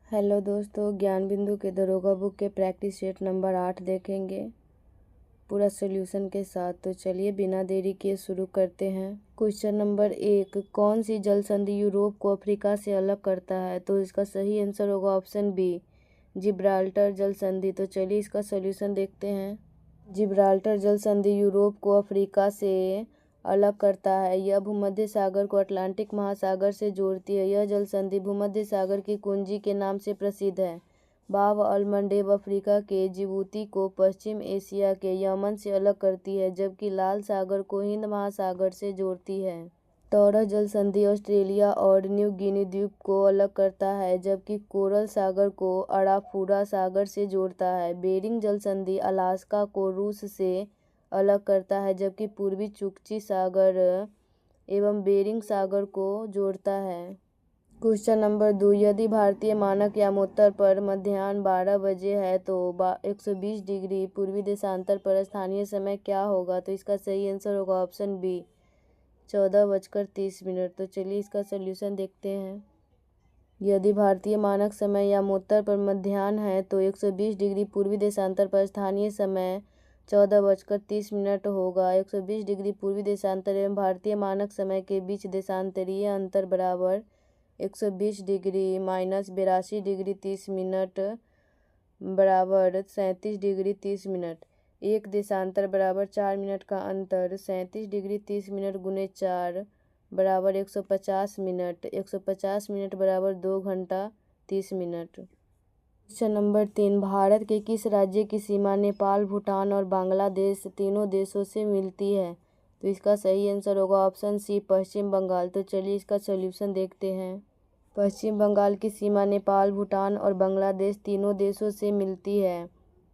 Hello दोस्तों, ज्ञान बिंदु के दरोगा बुक के प्रैक्टिस सेट नंबर 8 देखेंगे पूरा सॉल्यूशन के साथ। तो चलिए बिना देरी किए शुरू करते हैं। क्वेश्चन नंबर 1, कौन सी जल संधि यूरोप को अफ्रीका से अलग करता है? तो इसका सही आंसर होगा ऑप्शन बी, जिब्राल्टर जल संधि। तो चलिए इसका सॉल्यूशन देखते हैं। जिब्राल्टर जल संधि यूरोप को अफ्रीका से अलग करता है। यह भूमध्य सागर को अटलांटिक महासागर से जोड़ती है। यह जल संधि भूमध्य सागर की कुंजी के नाम से प्रसिद्ध है। बाब अल मंडेब अफ्रीका के जिबूती को पश्चिम एशिया के यमन से अलग करती है, जबकि लाल सागर को हिंद महासागर से जोड़ती है। टॉरस जल संधि ऑस्ट्रेलिया और न्यू गिनी द्वीप को अलग करता है, जबकि कोरल सागर को अराफुरा सागर से जोड़ता है। बेरिंग जल संधि अलास्का को रूस से अलग करता है, जबकि पूर्वी चुकची सागर एवं बेरिंग सागर को जोड़ता है। क्वेश्चन नंबर 2, यदि भारतीय मानक यामोत्तर पर मध्याह्न 12 बजे है तो 120 डिग्री पूर्वी देशांतर पर स्थानीय समय क्या होगा? तो इसका सही आंसर होगा ऑप्शन बी, 14:30। तो चलिए इसका सॉल्यूशन देखते हैं। यदि भारतीय मानक समय यामोत्तर पर मध्याह्न है तो 120 डिग्री पूर्वी देशांतर पर स्थानीय समय 14:30 होगा। 120 डिग्री पूर्वी देशांतर एवं भारतीय मानक समय के बीच देशांतरीय अंतर बराबर 120 डिग्री माइनस 82 डिग्री 30 मिनट बराबर 37 डिग्री 30 मिनट। एक देशांतर बराबर 4 मिनट का अंतर 37 डिग्री 30 मिनट गुने 4 बराबर 150 मिनट। 150 मिनट बराबर 2 घंटा 30 मिनट। क्वेश्चन नंबर 3, भारत के किस राज्य की सीमा नेपाल, भूटान और बांग्लादेश तीनों देशों से मिलती है? तो इसका सही आंसर होगा ऑप्शन सी, पश्चिम बंगाल। तो चलिए इसका सॉल्यूशन देखते हैं। पश्चिम बंगाल की सीमा नेपाल, भूटान और बांग्लादेश तीनों देशों से मिलती है।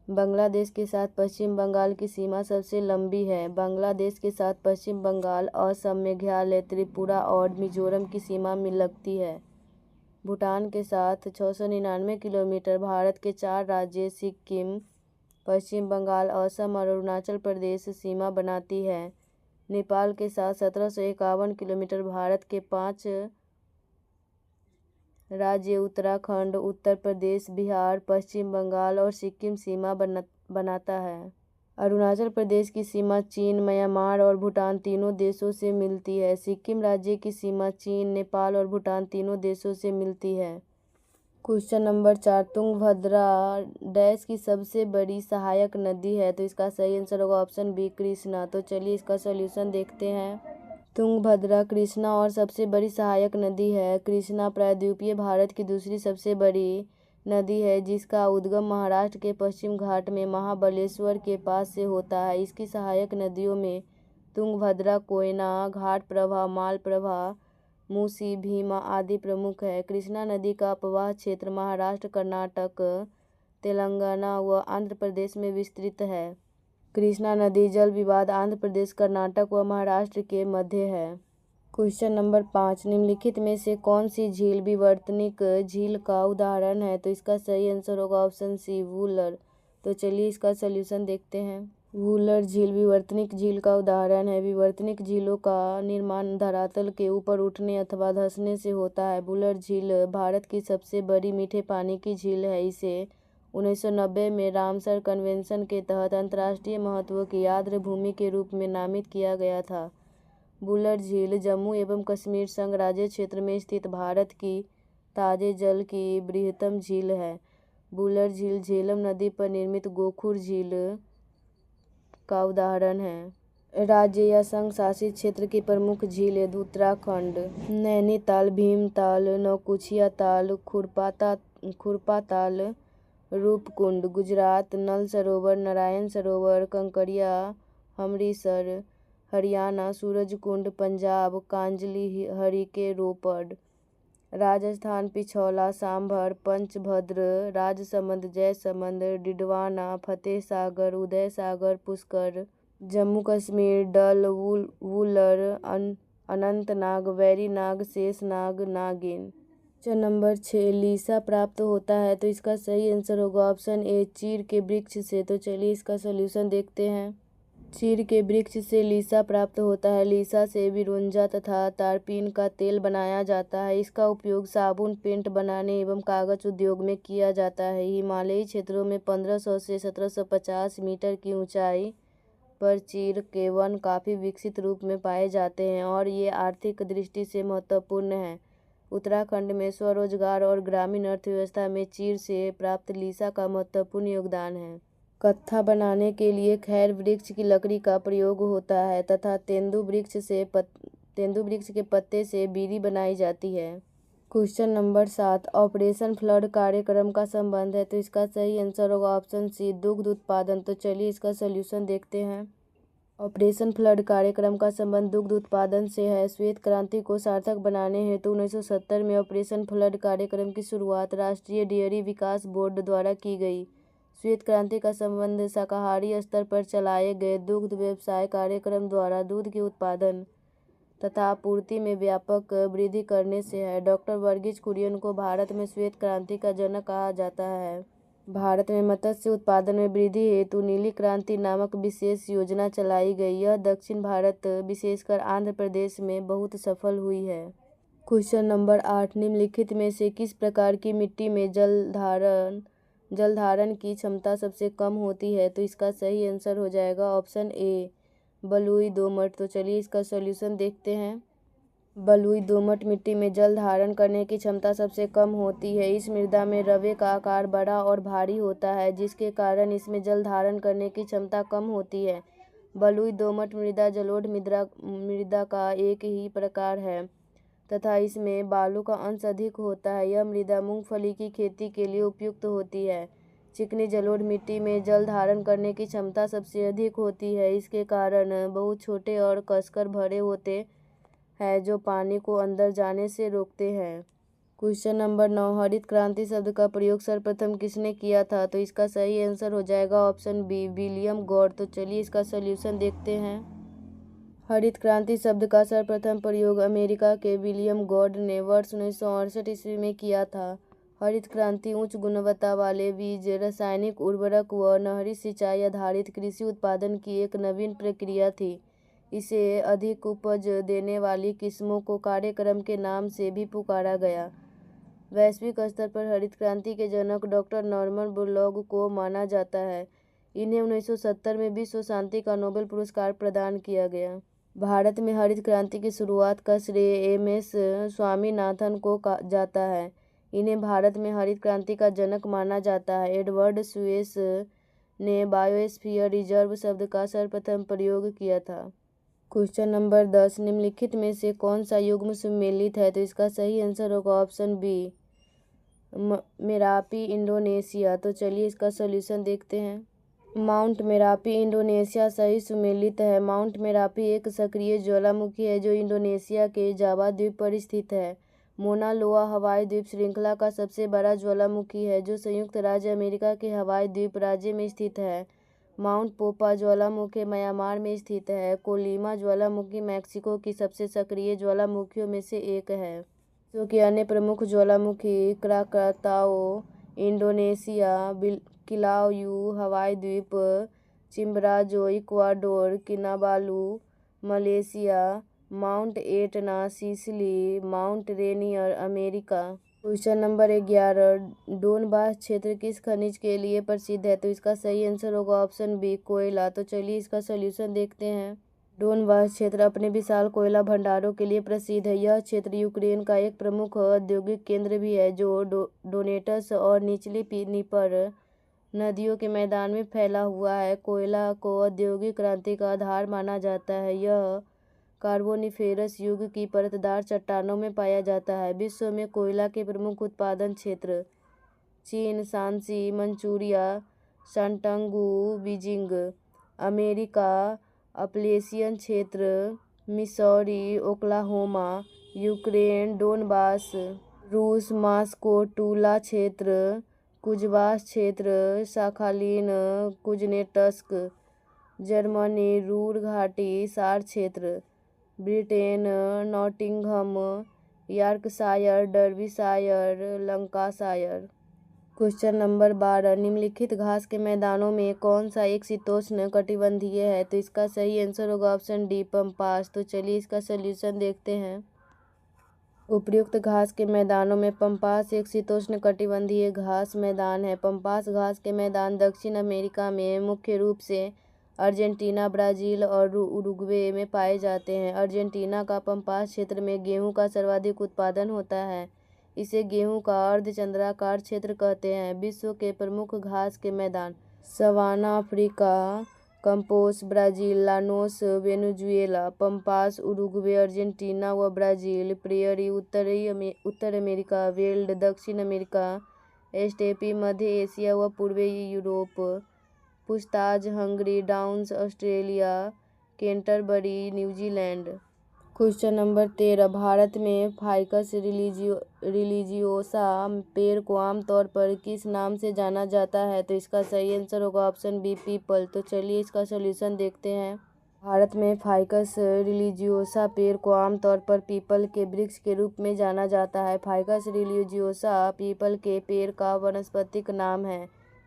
बांग्लादेश के साथ पश्चिम बंगाल की सीमा सबसे लंबी है। बांग्लादेश के साथ पश्चिम बंगाल, असम, मेघालय, त्रिपुरा और मिजोरम की सीमा में लगती है। भूटान के साथ 699 किलोमीटर भारत के 4 राज्य सिक्किम, पश्चिम बंगाल, असम और अरुणाचल प्रदेश सीमा बनाती है। नेपाल के साथ 1751 किलोमीटर भारत के 5 राज्य उत्तराखंड, उत्तर प्रदेश, बिहार, पश्चिम बंगाल और सिक्किम सीमा बनाता है। अरुणाचल प्रदेश की सीमा चीन, म्यांमार और भूटान तीनों देशों से मिलती है। सिक्किम राज्य की सीमा चीन, नेपाल और भूटान तीनों देशों से मिलती है। क्वेश्चन नंबर 4, तुंगभद्रा डैश की सबसे बड़ी सहायक नदी है? तो इसका सही आंसर होगा ऑप्शन बी, कृष्णा। तो चलिए इसका सॉल्यूशन देखते हैं। तुंगभद्रा कृष्णा और सबसे बड़ी सहायक नदी है। कृष्णा प्रायद्वीपीय भारत की दूसरी सबसे बड़ी नदी है, जिसका उद्गम महाराष्ट्र के पश्चिम घाट में महाबलेश्वर के पास से होता है। इसकी सहायक नदियों में तुंगभद्रा, कोयना, घाट प्रभा, माल प्रभा, मूसी, भीमा आदि प्रमुख है। कृष्णा नदी का अपवाह क्षेत्र महाराष्ट्र, कर्नाटक, तेलंगाना व आंध्र प्रदेश में विस्तृत है। कृष्णा नदी जल विवाद आंध्र प्रदेश, कर्नाटक व महाराष्ट्र के मध्य है। क्वेश्चन नंबर 5, निम्नलिखित में से कौन सी झील विवर्तनिक झील का उदाहरण है? तो इसका सही आंसर होगा ऑप्शन सी, वूलर। तो चलिए इसका सॉल्यूशन देखते हैं। वूलर झील विवर्तनिक झील का उदाहरण है। विवर्तनिक झीलों का निर्माण धरातल के ऊपर उठने अथवा धंसने से होता है। वूलर झील भारत की सबसे बड़ी मीठे पानी की झील है। इसे 1990 में रामसर कन्वेंशन के तहत अंतर्राष्ट्रीय महत्व की आर्द्र भूमि के रूप में नामित किया गया था। वूलर झील जम्मू एवं कश्मीर संघ राज्य क्षेत्र में स्थित भारत की ताजे जल की बृहत्तम झील है। वूलर झील झेलम नदी पर निर्मित गोखुर झील का उदाहरण है। राज्य या संघ शासित क्षेत्र की प्रमुख झीलें उत्तराखंड, नैनीताल, भीमताल, नौकुचिया ताल, खुरपा ताल, रूपकुंड गुजरात, नल सरोवर, नारायण सरोवर, कंकरिया अमृतसर हरियाणा, सूरजकुंड पंजाब, कांजली हरिके रोपड़, राजस्थान, पिछौला, सांभर, पंचभद्र, राजसमंद, जयसमंद, डिडवाना, फतेह सागर, उदय सागर, पुष्कर, जम्मू कश्मीर, डल, वूलर, अनंतनाग, वैरीनाग, शेषनाग, नागिन। क्वेश्चन नंबर 6, लीसा प्राप्त होता है? तो इसका सही आंसर होगा ऑप्शन ए, चीड़ के वृक्ष से। तो चलिए इसका सॉल्यूशन देखते हैं। चीड़ के वृक्ष से लीसा प्राप्त होता है। लीसा से बिरुंजा तथा तारपीन का तेल बनाया जाता है। इसका उपयोग साबुन, पेंट बनाने एवं कागज उद्योग में किया जाता है। हिमालयी क्षेत्रों में 1500 से 1750 मीटर की ऊंचाई पर चीड़ के वन काफ़ी विकसित रूप में पाए जाते हैं और ये आर्थिक दृष्टि से महत्वपूर्ण हैं। उत्तराखंड में स्वरोजगार और ग्रामीण अर्थव्यवस्था में चीड़ से प्राप्त लीसा का महत्वपूर्ण योगदान है। कत्था बनाने के लिए खैर वृक्ष की लकड़ी का प्रयोग होता है तथा तेंदु वृक्ष के पत्ते से बीड़ी बनाई जाती है। क्वेश्चन नंबर 7, ऑपरेशन फ्लड कार्यक्रम का संबंध है, तो इसका सही आंसर होगा ऑप्शन सी, दुग्ध उत्पादन। तो चलिए इसका सोल्यूशन देखते हैं। ऑपरेशन फ्लड कार्यक्रम का संबंध दुग्ध उत्पादन से है। श्वेत क्रांति को सार्थक बनाने हेतु 1970 में ऑपरेशन फ्लड कार्यक्रम की शुरुआत राष्ट्रीय डेयरी विकास बोर्ड द्वारा की गई। श्वेत क्रांति का संबंध शाकाहारी स्तर पर चलाए गए दुग्ध व्यवसाय कार्यक्रम द्वारा दूध के उत्पादन तथा आपूर्ति में व्यापक वृद्धि करने से है। डॉक्टर वर्गीज कुरियन को भारत में श्वेत क्रांति का जनक कहा जाता है। भारत में मत्स्य उत्पादन में वृद्धि हेतु नीली क्रांति नामक विशेष योजना चलाई गई। यह दक्षिण भारत विशेषकर आंध्र प्रदेश में बहुत सफल हुई है। क्वेश्चन नंबर 8, निम्नलिखित में से किस प्रकार की मिट्टी में जल धारण की क्षमता सबसे कम होती है? तो इसका सही आंसर हो जाएगा ऑप्शन ए, बलुई दोमट। तो चलिए इसका सॉल्यूशन देखते हैं। बलुई दोमट मिट्टी में जल धारण करने की क्षमता सबसे कम होती है। इस मृदा में रवे का आकार बड़ा और भारी होता है, जिसके कारण इसमें जल धारण करने की क्षमता कम होती है। बलुई दोमट मृदा जलोढ़ मृदा का एक ही प्रकार है तथा इसमें बालू का अंश अधिक होता है। यह मृदा मूंगफली की खेती के लिए उपयुक्त होती है। चिकनी जलोढ़ मिट्टी में जल धारण करने की क्षमता सबसे अधिक होती है। इसके कारण बहुत छोटे और कसकर भरे होते हैं जो पानी को अंदर जाने से रोकते हैं। क्वेश्चन नंबर 9, हरित क्रांति शब्द का प्रयोग सर्वप्रथम किसने किया था? तो इसका सही आंसर हो जाएगा ऑप्शन बी, विलियम गॉड। तो चलिए इसका सॉल्यूशन देखते हैं। हरित क्रांति शब्द का सर्वप्रथम प्रयोग अमेरिका के विलियम गॉड ने वर्ष 1968 ईस्वी में किया था। हरित क्रांति उच्च गुणवत्ता वाले बीज, रासायनिक उर्वरक व नहरी सिंचाई आधारित कृषि उत्पादन की एक नवीन प्रक्रिया थी। इसे अधिक उपज देने वाली किस्मों को कार्यक्रम के नाम से भी पुकारा गया। वैश्विक स्तर पर हरित क्रांति के जनक डॉक्टर नॉर्मन बोरलॉग को माना जाता है। इन्हें 1970 में विश्व शांति का नोबेल पुरस्कार प्रदान किया गया। भारत में हरित क्रांति की शुरुआत का श्रेय एम.एस. स्वामीनाथन को जाता है। इन्हें भारत में हरित क्रांति का जनक माना जाता है। एडवर्ड स्वेस ने बायोस्फीयर रिजर्व शब्द का सर्वप्रथम प्रयोग किया था। क्वेश्चन नंबर 10, निम्नलिखित में से कौन सा युग्म सुमेलित है? तो इसका सही आंसर होगा ऑप्शन बी, मेरापी, इंडोनेशिया। तो चलिए इसका सॉल्यूशन देखते हैं। माउंट मेरापी इंडोनेशिया सही सुमेलित है। माउंट मेरापी एक सक्रिय ज्वालामुखी है जो इंडोनेशिया के जावा द्वीप पर स्थित है। मोना लोआ हवाई द्वीप श्रृंखला का सबसे बड़ा ज्वालामुखी है जो संयुक्त राज्य अमेरिका के हवाई द्वीप राज्य में स्थित है। माउंट पोपा ज्वालामुखी म्यांमार में स्थित है। कोलिमा ज्वालामुखी मैक्सिको की सबसे सक्रिय ज्वालामुखियों में से एक है। जो कि अन्य प्रमुख ज्वालामुखी क्राकाताओ इंडोनेशिया, किलाउयू हवाई द्वीप, Chimborazo Ecuador, Kinabalu Malaysia, mount Etna Sicily, mount Rainier America. Question number 11, Donbas क्षेत्र किस खनिज के लिए प्रसिद्ध है? तो इसका सही आंसर होगा ऑप्शन बी, कोयला। तो चलिए इसका सॉल्यूशन देखते हैं। डोनबास क्षेत्र अपने विशाल कोयला भंडारों के लिए प्रसिद्ध है। यह क्षेत्र यूक्रेन का एक प्रमुख औद्योगिक केंद्र भी है जो डोनेट्स और निचली नीपर नदियों के मैदान में फैला हुआ है। कोयला को औद्योगिक क्रांति का आधार माना जाता है। यह कार्बोनिफेरस युग की परतदार चट्टानों में पाया जाता है। विश्व में कोयला के प्रमुख उत्पादन क्षेत्र चीन, Shanxi, Manchuria, शांटांगू, Beijing, America, Appalachian क्षेत्र, मिसौरी, ओक्लाहोमा, यूक्रेन, डोनबास, रूस, मास्को, टूला क्षेत्र, कुजबास क्षेत्र, साखालिन, कुजनेट्स्क, जर्मनी, रूर घाटी, सार क्षेत्र, Britain, Nottingham, Yorkshire, Derbyshire, Lancashire. Question number 12, निम्नलिखित घास के मैदानों में कौन सा एक शीतोष्ण कटिबंधीय है? तो इसका सही आंसर होगा ऑप्शन डी, पम्पास। तो चलिए इसका सोल्यूशन देखते हैं। उपर्युक्त घास के मैदानों में पम्पास एक शीतोष्ण कटिबंधीय घास मैदान है। पम्पास घास के मैदान दक्षिण अमेरिका में मुख्य रूप से अर्जेंटीना, ब्राज़ील और उरुग्वे में पाए जाते हैं। अर्जेंटीना का पम्पास क्षेत्र में गेहूं का सर्वाधिक उत्पादन होता है। इसे गेहूं का अर्धचंद्राकार क्षेत्र कहते हैं। विश्व के प्रमुख घास के मैदान: savanna Africa, campos Brazil, llanos Venezuela, pampas Uruguay Argentina व ब्राज़ील, प्रेयरी उत्तर अमेरिका, वेल्ड दक्षिण अमेरिका, एस्टेपी मध्य एशिया व पूर्वी यूरोप, पुछताछ Hungary, downs Australia, Canterbury New Zealand. Question number 13, भारत में फाइकस रिलीजियोसा पेड़ को आमतौर पर किस नाम से जाना जाता है? तो इसका सही आंसर होगा ऑप्शन बी, पीपल। तो चलिए इसका सोल्यूशन देखते हैं। भारत में फाइकस रिलीजियोसा पेड़ को आमतौर पर पीपल के वृक्ष के रूप में जाना जाता है। फाइकस रिलीजियोसा पीपल के पेड़ का वानस्पतिक नाम है।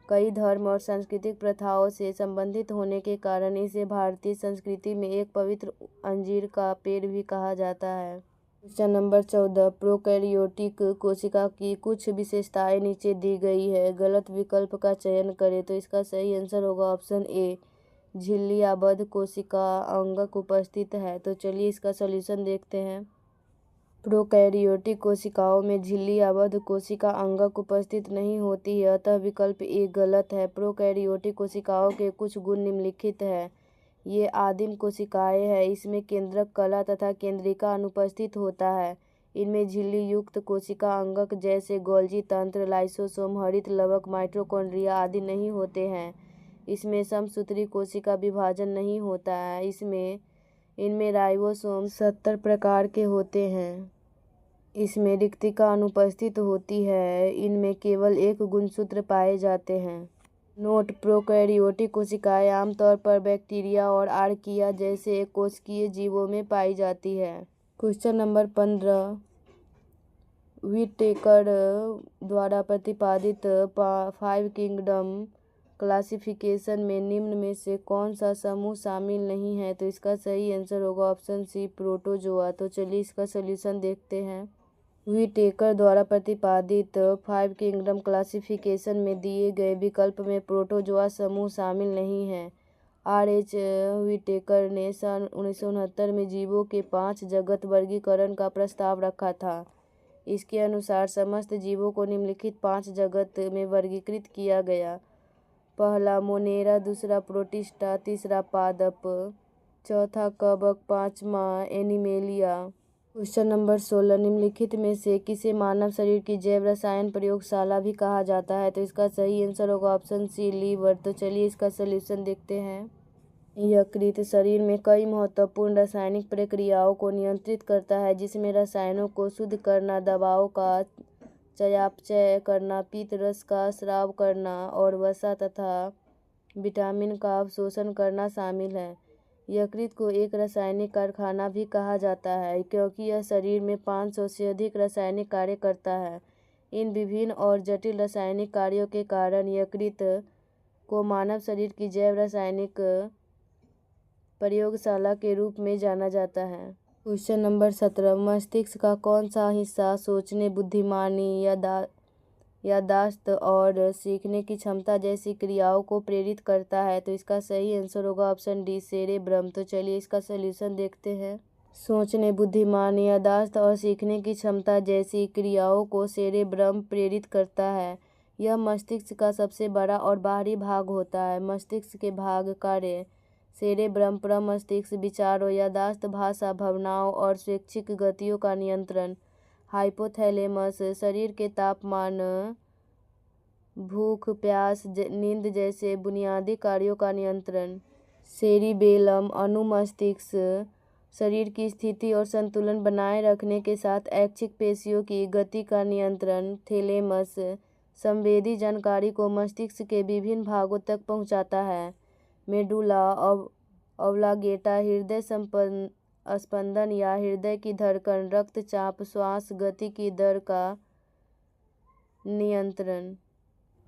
कई धर्म और सांस्कृतिक प्रथाओं से संबंधित होने के कारण इसे भारतीय संस्कृति में एक पवित्र अंजीर का पेड़ भी कहा जाता है। क्वेश्चन नंबर 14, प्रोकैरियोटिक कोशिका की कुछ विशेषताएं नीचे दी गई है। गलत विकल्प का चयन करें। तो इसका सही आंसर होगा ऑप्शन ए, झिल्ली आबद्ध कोशिका अंगक उपस्थित है। तो चलिए इसका सॉल्यूशन देखते हैं। प्रोकैरियोटिक कोशिकाओं में झिल्ली आबद्ध कोशिका अंगक उपस्थित नहीं होती है, अतः विकल्प ए गलत है। प्रोकैरियोटिक कोशिकाओं के कुछ गुण निम्नलिखित है। ये आदिम कोशिकाएं हैं। इसमें केंद्रक कला तथा केंद्रिका अनुपस्थित होता है। इनमें झिल्ली युक्त कोशिका अंगक जैसे गोल्जी तंत्र, लाइसोसोम, हरित लवक, माइटोकॉन्ड्रिया आदि नहीं होते हैं। इसमें समसूत्री कोशिका विभाजन नहीं होता है। इनमें राइबोसोम 70 प्रकार के होते हैं। इसमें रिक्तिका अनुपस्थित होती है। इनमें केवल एक गुणसूत्र पाए जाते हैं। नोट: प्रोकैरियोटिक कोशिकाएं आमतौर पर बैक्टीरिया और आर्किया जैसे कोशिकीय जीवों में पाई जाती है। क्वेश्चन नंबर 15, व्हिटेकर द्वारा प्रतिपादित 5 किंगडम क्लासिफिकेशन में निम्न में से कौन सा समूह शामिल नहीं है? तो इसका सही आंसर होगा ऑप्शन सी, प्रोटोजोआ। तो चलिए इसका सोल्यूशन देखते हैं। व्हिटेकर द्वारा प्रतिपादित 5 किंगडम क्लासिफिकेशन में दिए गए विकल्प में प्रोटोजोआ समूह शामिल नहीं है। R.H. व्हिटेकर ने सन 1969 में जीवों के 5 जगत वर्गीकरण का प्रस्ताव रखा था। इसके अनुसार समस्त जीवों को निम्नलिखित 5 जगत में वर्गीकृत किया गया: पहला मोनेरा, दूसरा प्रोटिस्टा, तीसरा पादप, चौथा कवक, पांचवा एनिमेलिया। क्वेश्चन नंबर 16, निम्नलिखित में से किसे मानव शरीर की जैव रसायन प्रयोगशाला भी कहा जाता है? तो इसका सही आंसर होगा ऑप्शन सी, लीवर। तो चलिए इसका सोल्यूशन देखते हैं। यकृत शरीर में कई महत्वपूर्ण रासायनिक प्रक्रियाओं को नियंत्रित करता है, जिसमें रसायनों को शुद्ध करना, दवाओं का चयापचय करना, पीत रस का स्राव करना और वसा तथा विटामिन का अवशोषण करना शामिल है। यकृत को एक रासायनिक कारखाना भी कहा जाता है, क्योंकि यह शरीर में 500 से अधिक रासायनिक कार्य करता है। इन विभिन्न और जटिल रासायनिक कार्यों के कारण यकृत को मानव शरीर की जैव रासायनिक प्रयोगशाला के रूप में जाना जाता है। क्वेश्चन नंबर 17, मस्तिष्क का कौन सा हिस्सा सोचने, बुद्धिमानी, याददाश्त और सीखने की क्षमता जैसी क्रियाओं को प्रेरित करता है? तो इसका सही आंसर होगा ऑप्शन डी, सेरेब्रम। तो चलिए इसका सोल्यूशन देखते हैं। सोचने, बुद्धिमानी, याददाश्त और सीखने की क्षमता जैसी क्रियाओं को सेरेब्रम प्रेरित करता है। यह मस्तिष्क का सबसे बड़ा और बाहरी भाग होता है। मस्तिष्क के भाग कार्य: सेरेब्रम प्रमस्तिष्क, विचारों, याददाश्त, भाषा, भावनाओं और स्वैच्छिक गतियों का नियंत्रण। हाइपोथैलेमस शरीर के तापमान, भूख, प्यास, नींद जैसे बुनियादी कार्यों का नियंत्रण। सेरिबेलम अनुमस्तिष्क शरीर की स्थिति और संतुलन बनाए रखने के साथ ऐच्छिक पेशियों की गति का नियंत्रण। थैलेमस संवेदी जानकारी को मस्तिष्क के विभिन्न भागों तक पहुंचाता है। मेडुला ऑब्लांगेटा हृदय स्पंदन या हृदय की धड़कन, रक्तचाप, श्वास गति की दर का नियंत्रण।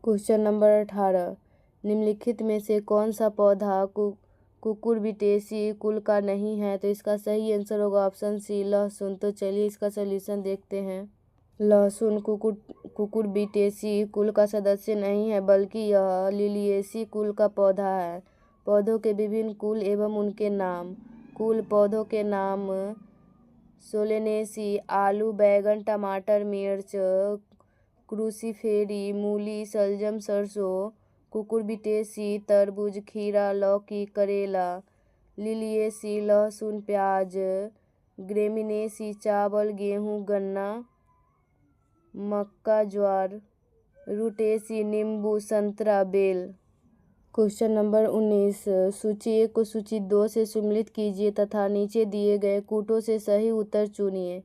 क्वेश्चन नंबर 18, निम्नलिखित में से कौन सा पौधा कुकुरबिटेसी कुल का नहीं है? तो इसका सही आंसर होगा ऑप्शन सी, लहसुन। तो चलिए इसका सोल्यूशन देखते हैं। लहसुन कुकुरबिटेसी कुल का सदस्य नहीं है, बल्कि यह लिलिएसी कुल का पौधा है। पौधों के विभिन्न कुल एवं उनके नाम। कुल पौधों के नाम: सोलेनेसी आलू, बैगन, टमाटर, मिर्च, क्रूसीफेरी मूली, शलजम, सरसों। कुकुरबिटेसी तरबूज, खीरा, लौकी, करेला। लिलिएसी लहसुन, प्याज। ग्रेमिनेसी चावल, गेहूं, गन्ना, मक्का, ज्वार। रुटेसी नींबू, संतरा, बेल। क्वेश्चन नंबर 19, सूची 1 को सूची 2 से सम्मिलित कीजिए तथा नीचे दिए गए कूटों से सही उत्तर चुनिए।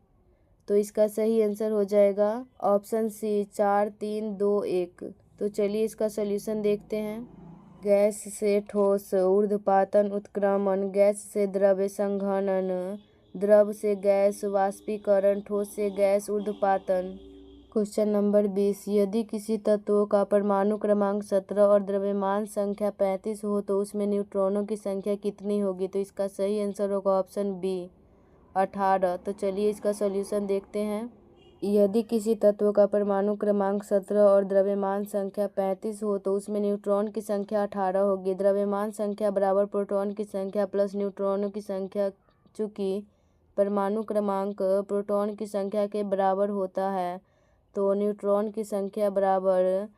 तो इसका सही आंसर हो जाएगा ऑप्शन सी, 4 3 2 1। तो चलिए इसका सोल्यूशन देखते हैं। गैस से ठोस ऊर्ध्वपातन उत्क्रमण, गैस से द्रव संघनन, द्रव से गैस वाष्पीकरण, ठोस से गैस ऊर्ध्वपातन। क्वेश्चन नंबर 20, यदि किसी तत्व का परमाणु क्रमांक 17 और द्रव्यमान संख्या 35 हो तो उसमें न्यूट्रॉनों की संख्या कितनी होगी? तो इसका सही आंसर होगा ऑप्शन बी, 18। तो चलिए इसका सोल्यूशन देखते हैं। यदि किसी तत्व का परमाणु क्रमांक 17 और द्रव्यमान संख्या 35 हो तो उसमें न्यूट्रॉन की संख्या 18 होगी। द्रव्यमान संख्या बराबर प्रोटॉन की संख्या प्लस न्यूट्रॉनों की संख्या। चूँकि परमाणु क्रमांक प्रोटॉन की संख्या के बराबर होता है तो न्यूट्रॉन की संख्या बराबर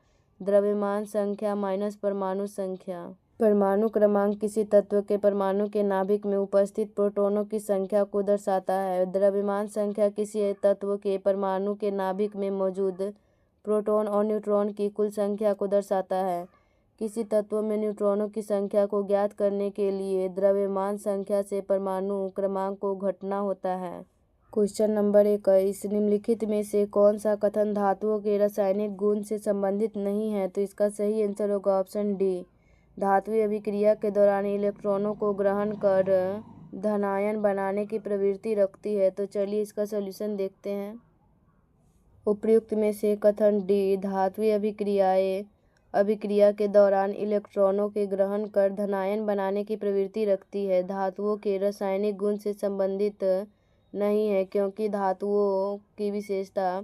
द्रव्यमान संख्या माइनस परमाणु संख्या। परमाणु क्रमांक किसी तत्व के परमाणु के नाभिक में उपस्थित प्रोटॉनों की संख्या को दर्शाता है। द्रव्यमान संख्या किसी तत्व के परमाणु के नाभिक में मौजूद प्रोटॉन और न्यूट्रॉन की कुल संख्या को दर्शाता है। किसी तत्व में न्यूट्रॉनों की संख्या को ज्ञात करने के लिए द्रव्यमान संख्या से परमाणु क्रमांक को घटाना होता है। क्वेश्चन नंबर 21, निम्नलिखित में से कौन सा कथन धातुओं के रासायनिक गुण से संबंधित नहीं है? तो इसका सही आंसर होगा ऑप्शन डी, धात्विक अभिक्रिया के दौरान इलेक्ट्रॉनों को ग्रहण कर धनायन बनाने की प्रवृत्ति रखती है। तो चलिए इसका सोल्यूशन देखते हैं। उपर्युक्त में से कथन डी, धात्विक अभिक्रिया के दौरान इलेक्ट्रॉनों के ग्रहण कर धनायन बनाने की प्रवृत्ति रखती है, धातुओं के रासायनिक गुण से संबंधित नहीं है, क्योंकि धातुओं की विशेषता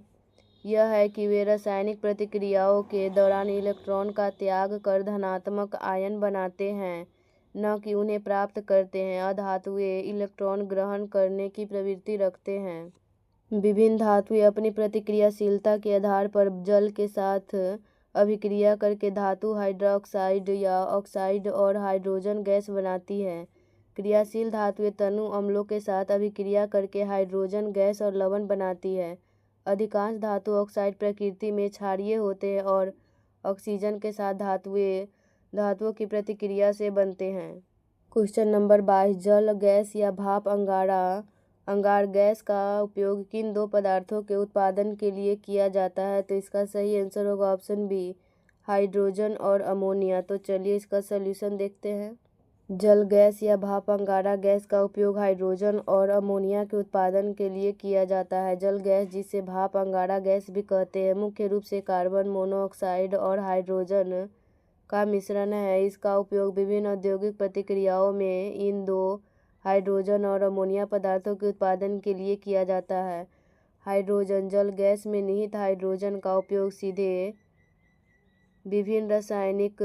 यह है कि वे रासायनिक प्रतिक्रियाओं के दौरान इलेक्ट्रॉन का त्याग कर धनात्मक आयन बनाते हैं, न कि उन्हें प्राप्त करते हैं। अधातुएं इलेक्ट्रॉन ग्रहण करने की प्रवृत्ति रखते हैं। विभिन्न धातुएं अपनी प्रतिक्रियाशीलता के आधार पर जल के साथ अभिक्रिया करके धातु हाइड्रोक्साइड या ऑक्साइड और हाइड्रोजन गैस बनाती है। क्रियाशील धातुएं तनु अम्लों के साथ अभिक्रिया करके हाइड्रोजन गैस और लवण बनाती है। अधिकांश धातु ऑक्साइड प्रकृति में क्षारीय होते हैं और ऑक्सीजन के साथ धातुओं की प्रतिक्रिया से बनते हैं। क्वेश्चन नंबर 22, जल गैस या भाप अंगार गैस का उपयोग किन दो पदार्थों के उत्पादन के लिए किया जाता है? तो इसका सही आंसर होगा ऑप्शन बी, हाइड्रोजन और अमोनिया। तो चलिए इसका सोल्यूशन देखते हैं। जल गैस या भाप अंगारा गैस का उपयोग हाइड्रोजन और अमोनिया के उत्पादन के लिए किया जाता है। जल गैस, जिसे भाप अंगारा गैस भी कहते हैं, मुख्य रूप से कार्बन मोनोऑक्साइड और हाइड्रोजन का मिश्रण है। इसका उपयोग विभिन्न औद्योगिक प्रतिक्रियाओं में इन दो हाइड्रोजन और अमोनिया पदार्थों के उत्पादन के लिए किया जाता है। हाइड्रोजन जल गैस में निहित हाइड्रोजन का उपयोग सीधे विभिन्न रासायनिक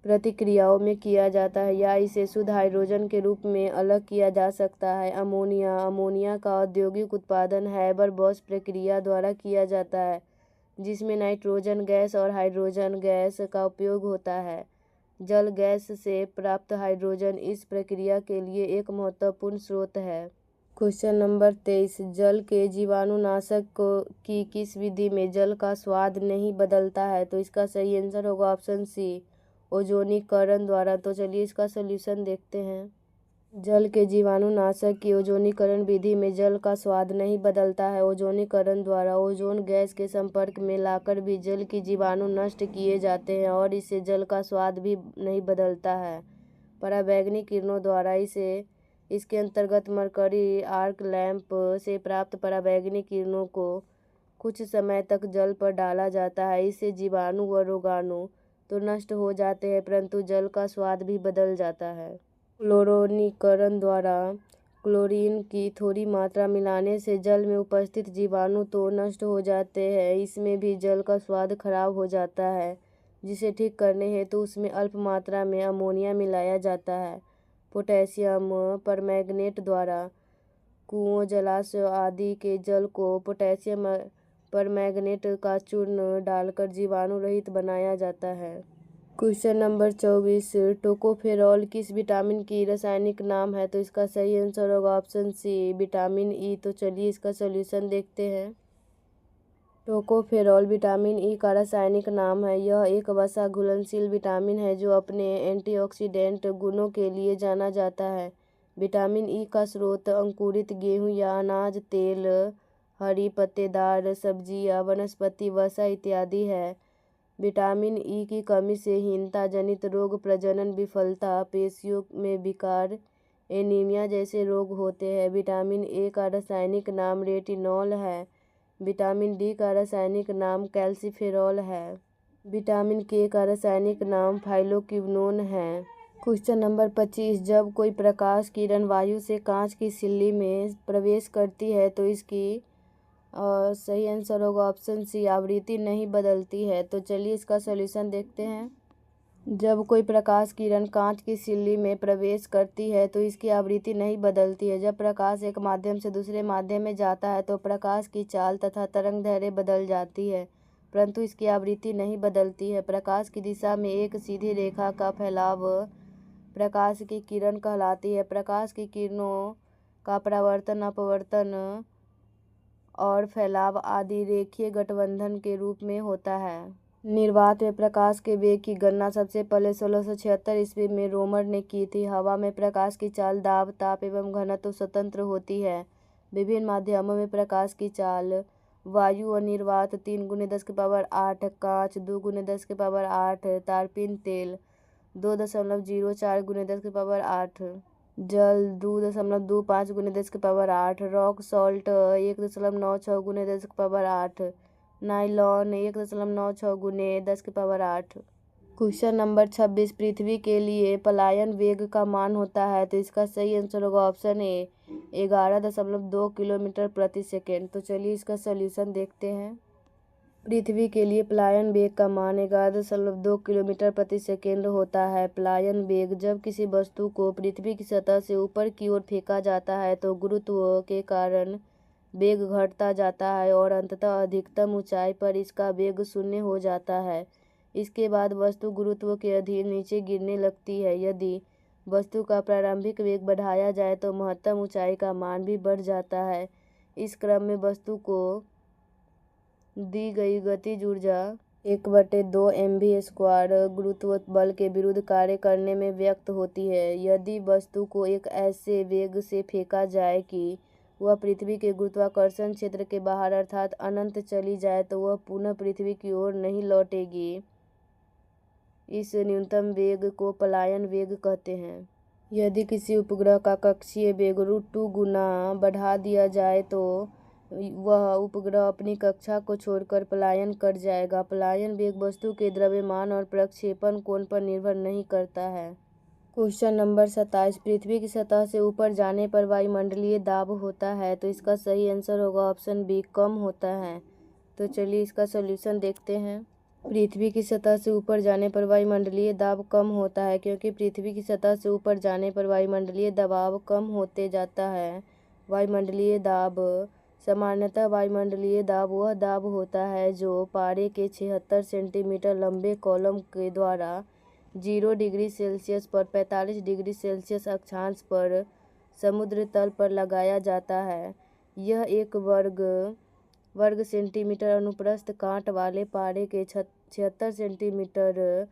प्रतिक्रियाओं में किया जाता है या इसे शुद्ध हाइड्रोजन के रूप में अलग किया जा सकता है। अमोनिया का औद्योगिक उत्पादन हैबर-बॉश प्रक्रिया द्वारा किया जाता है, जिसमें नाइट्रोजन गैस और हाइड्रोजन गैस का उपयोग होता है। जल गैस से प्राप्त हाइड्रोजन इस प्रक्रिया के लिए एक महत्वपूर्ण स्रोत है। क्वेश्चन नंबर 23, जल के जीवाणुनाशक की किस विधि में जल का स्वाद नहीं बदलता है? तो इसका सही आंसर होगा ऑप्शन सी, ओजोनीकरण द्वारा। तो चलिए इसका सोल्यूशन देखते हैं। जल के जीवाणुनाशक की ओजोनीकरण विधि में जल का स्वाद नहीं बदलता है। ओजोनीकरण द्वारा ओजोन गैस के संपर्क में लाकर भी जल की जीवाणु नष्ट किए जाते हैं और इससे जल का स्वाद भी नहीं बदलता है। पराबैंगनी किरणों द्वारा इसके अंतर्गत मरकरी आर्क लैंप से प्राप्त पराबैंगनी किरणों को कुछ समय तक जल पर डाला जाता है। इससे जीवाणु व रोगाणु तो नष्ट हो जाते हैं, परंतु जल का स्वाद भी बदल जाता है। क्लोरीनीकरण द्वारा क्लोरीन की थोड़ी मात्रा मिलाने से जल में उपस्थित जीवाणु तो नष्ट हो जाते हैं, इसमें भी जल का स्वाद खराब हो जाता है, जिसे ठीक करने हेतु उसमें अल्प मात्रा में अमोनिया मिलाया जाता है। पोटेशियम परमैंगनेट द्वारा कुओं, जलाशय आदि के जल को पोटेशियम परमैंगनेट का चूर्ण डालकर जीवाणु रहित बनाया जाता है। क्वेश्चन नंबर 24, टोकोफेरॉल किस विटामिन की रासायनिक नाम है? तो इसका सही आंसर होगा ऑप्शन सी, विटामिन ई। तो चलिए इसका सॉल्यूशन देखते हैं। टोकोफेरॉल विटामिन ई का रासायनिक नाम है। यह एक वसा घुलनशील विटामिन है जो अपने एंटीऑक्सीडेंट गुणों के लिए जाना जाता है। विटामिन ई का स्रोत अंकुरित गेहूं या अनाज, तेल, हरी पत्तेदार सब्जियां, वनस्पति वसा इत्यादि है। विटामिन ई की कमी से हीनता जनित रोग, प्रजनन विफलता, पेशियों में विकार, एनीमिया जैसे रोग होते हैं। विटामिन ए का रासायनिक नाम रेटिनॉल है। विटामिन डी का रासायनिक नाम कैल्सीफेरॉल है। विटामिन के का रासायनिक नाम फाइलोक्विनोन है। क्वेश्चन नंबर 25, जब कोई प्रकाश किरण वायु से कांच की सिल्ली में प्रवेश करती है तो इसकी सही आंसर होगा ऑप्शन सी, आवृत्ति नहीं बदलती है। तो चलिए इसका सॉल्यूशन देखते हैं। जब कोई प्रकाश किरण कांच की सिल्ली में प्रवेश करती है तो इसकी आवृत्ति नहीं बदलती है। जब प्रकाश एक माध्यम से दूसरे माध्यम में जाता है तो प्रकाश की चाल तथा तरंग दैर्घ्य बदल जाती है, परंतु इसकी आवृत्ति नहीं बदलती है। प्रकाश की दिशा में एक सीधी रेखा का फैलाव प्रकाश की किरण कहलाती है। प्रकाश की किरणों का परावर्तन, अपवर्तन और फैलाव आदि रेखीय गठबंधन के रूप में होता है। निर्वात में प्रकाश के वेग की गणना सबसे पहले 1676 ईस्वी में रोमर ने की थी। हवा में प्रकाश की चाल दाब, ताप एवं घनत्व स्वतंत्र होती है। विभिन्न माध्यमों में प्रकाश की चाल, वायु और निर्वात 3 × 10⁸, कांच 2 × 10⁸, तारपीन तेल 2.04 × 10⁸, जल 2.25 × 10⁸, rock salt 1.96 × 10⁸, nylon 1.96 × 10⁸। Question number 26, पृथ्वी के लिए पलायन वेग का मान होता है। तो इसका सही आंसर होगा ऑप्शन ए, 11.2 किलोमीटर प्रति सेकेंड। तो चलिए इसका सॉल्यूशन देखते हैं। पृथ्वी के लिए पलायन वेग का मान 11.2 किलोमीटर प्रति सेकेंड होता है। पलायन वेग, जब किसी वस्तु को पृथ्वी की सतह से ऊपर की ओर फेंका जाता है तो गुरुत्व के कारण वेग घटता जाता है और अंततः अधिकतम ऊंचाई पर इसका वेग शून्य हो जाता है। इसके बाद वस्तु गुरुत्व के अधीन नीचे गिरने लगती है। यदि वस्तु का प्रारंभिक वेग बढ़ाया जाए तो महत्तम ऊंचाई का मान भी बढ़ जाता है। इस क्रम में वस्तु को दी गई गतिज ऊर्जा 1/2 mv² गुरुत्व बल के विरुद्ध कार्य करने में व्यक्त होती है। यदि वस्तु को एक ऐसे वेग से फेंका जाए कि वह पृथ्वी के गुरुत्वाकर्षण क्षेत्र के बाहर अर्थात अनंत चली जाए तो वह पुनः पृथ्वी की ओर नहीं लौटेगी। इस न्यूनतम वेग को पलायन वेग कहते हैं। यदि किसी उपग्रह का कक्षीय वेग √2 गुना बढ़ा दिया जाए तो वह उपग्रह अपनी कक्षा को छोड़कर पलायन कर जाएगा। पलायन वेग वस्तु के द्रव्यमान और प्रक्षेपण कोण पर निर्भर नहीं करता है। क्वेश्चन नंबर 27, पृथ्वी की सतह से ऊपर जाने पर वायुमंडलीय दाब होता है। तो इसका सही आंसर होगा ऑप्शन बी, कम होता है। तो चलिए इसका सॉल्यूशन देखते हैं। पृथ्वी की सतह से ऊपर जाने पर वायुमंडलीय दाब कम होता है, क्योंकि पृथ्वी की सतह से ऊपर जाने पर वायुमंडलीय दबाव कम होते जाता है। वायुमंडलीय दाब, सामान्यतः वायुमंडलीय दाब वह दाब होता है जो पारे के 76 सेंटीमीटर लंबे कॉलम के द्वारा 0 डिग्री सेल्सियस पर 45 डिग्री सेल्सियस अक्षांश पर समुद्र तल पर लगाया जाता है। यह एक वर्ग सेंटीमीटर अनुप्रस्थ काट वाले पारे के 76 सेंटीमीटर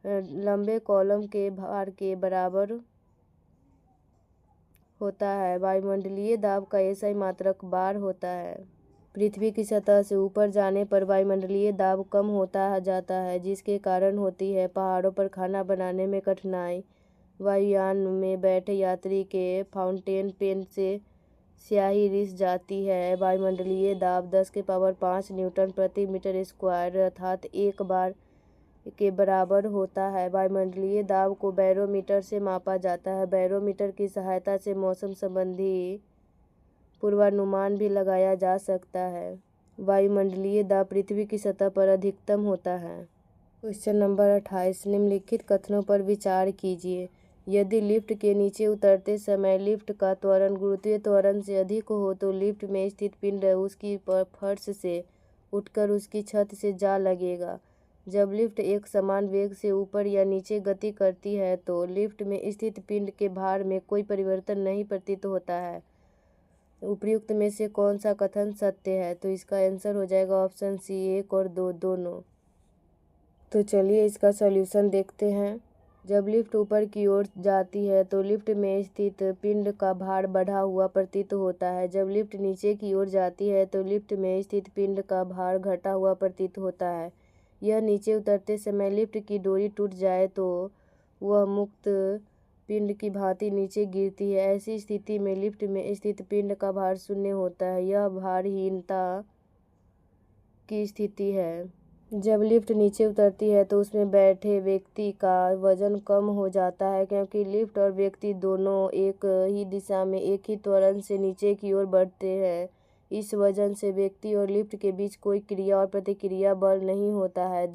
लंबे कॉलम के भार के बराबर होता है। वायुमंडलीय दाब का ऐसा ही मात्रक बार होता है। पृथ्वी की सतह से ऊपर जाने पर वायुमंडलीय दाब कम होता जाता है, जिसके कारण होती है पहाड़ों पर खाना बनाने में कठिनाई, वायुयान में बैठे यात्री के फाउंटेन पेन से स्याही रिस जाती है। वायुमंडलीय दाब 10⁵ न्यूटन प्रति मीटर स्क्वायर अर्थात 1 बार के बराबर होता है। वायुमंडलीय दाब को बैरोमीटर से मापा जाता है। बैरोमीटर की सहायता से मौसम संबंधी पूर्वानुमान भी लगाया जा सकता है। वायुमंडलीय दाब पृथ्वी की सतह पर अधिकतम होता है। क्वेश्चन नंबर 28, निम्नलिखित कथनों पर विचार कीजिए। यदि लिफ्ट के नीचे उतरते समय लिफ्ट का त्वरण गुरुत्वीय त्वरण से अधिक हो तो लिफ्ट में स्थित पिंड उसकी फर्श से उठकर उसकी छत से जा लगेगा। जब लिफ्ट एक समान वेग से ऊपर या नीचे गति करती है तो लिफ्ट में स्थित पिंड के भार में कोई परिवर्तन नहीं प्रतीत होता है। उपर्युक्त में से कौन सा कथन सत्य है? तो इसका आंसर हो जाएगा ऑप्शन सी 1 और 2 दोनों। तो चलिए इसका सॉल्यूशन देखते हैं। जब लिफ्ट ऊपर की ओर जाती है तो लिफ्ट में स्थित पिंड का भार बढ़ा हुआ प्रतीत होता है। जब लिफ्ट नीचे की ओर जाती है तो लिफ्ट में स्थित पिंड का भार घटा हुआ प्रतीत होता है। यह नीचे उतरते समय लिफ्ट की डोरी टूट जाए तो वह मुक्त पिंड की भांति नीचे गिरती है। ऐसी स्थिति में लिफ्ट में स्थित पिंड का भार शून्य होता है। यह भारहीनता की स्थिति है। जब लिफ्ट नीचे उतरती है तो उसमें बैठे व्यक्ति का वजन कम हो जाता है क्योंकि लिफ्ट और व्यक्ति दोनों एक ही दिशा में एक ही त्वरण से नीचे की ओर बढ़ते हैं। इस वजन से व्यक्ति और लिफ्ट के बीच कोई क्रिया और प्रतिक्रिया बल नहीं होता है।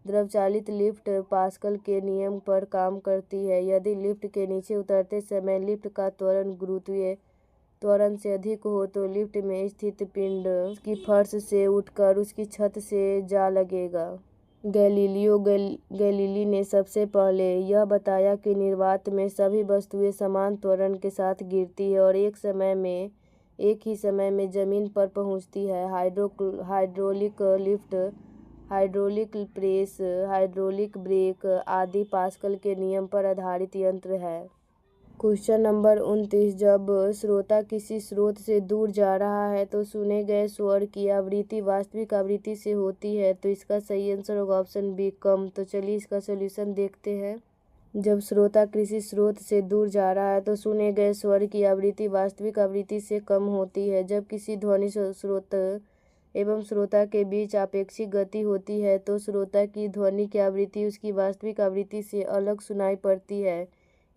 द्रवचालित लिफ्ट पास्कल के नियम पर काम करती है। यदि लिफ्ट के नीचे उतरते समय लिफ्ट का त्वरण गुरुत्वीय त्वरण से अधिक हो तो लिफ्ट में स्थित पिंड उसकी फर्श से उठकर उसकी छत से जा लगेगा। गैलीलियो गैलीली ने सबसे पहले यह बताया कि निर्वात में सभी वस्तुएं समान त्वरण के साथ गिरती है और एक ही समय में जमीन पर पहुंचती है। Hydraulic lift, hydraulic press, hydraulic brake आदि पास्कल के नियम पर आधारित यंत्र है। क्वेश्चन नंबर 29, जब श्रोता किसी स्रोत से दूर जा रहा है तो सुने गए स्वर की आवृत्ति वास्तविक आवृत्ति से होती है। तो इसका सही आंसर होगा ऑप्शन बी कम। तो चलिए इसका सॉल्यूशन देखते हैं। जब श्रोता किसी स्रोत से दूर जा रहा है तो सुने गए स्वर की आवृत्ति वास्तविक आवृत्ति से कम होती है। जब किसी ध्वनि स्रोत एवं श्रोता के बीच आपेक्षिक गति होती है तो श्रोता की ध्वनि की आवृत्ति उसकी वास्तविक आवृत्ति से अलग सुनाई पड़ती है।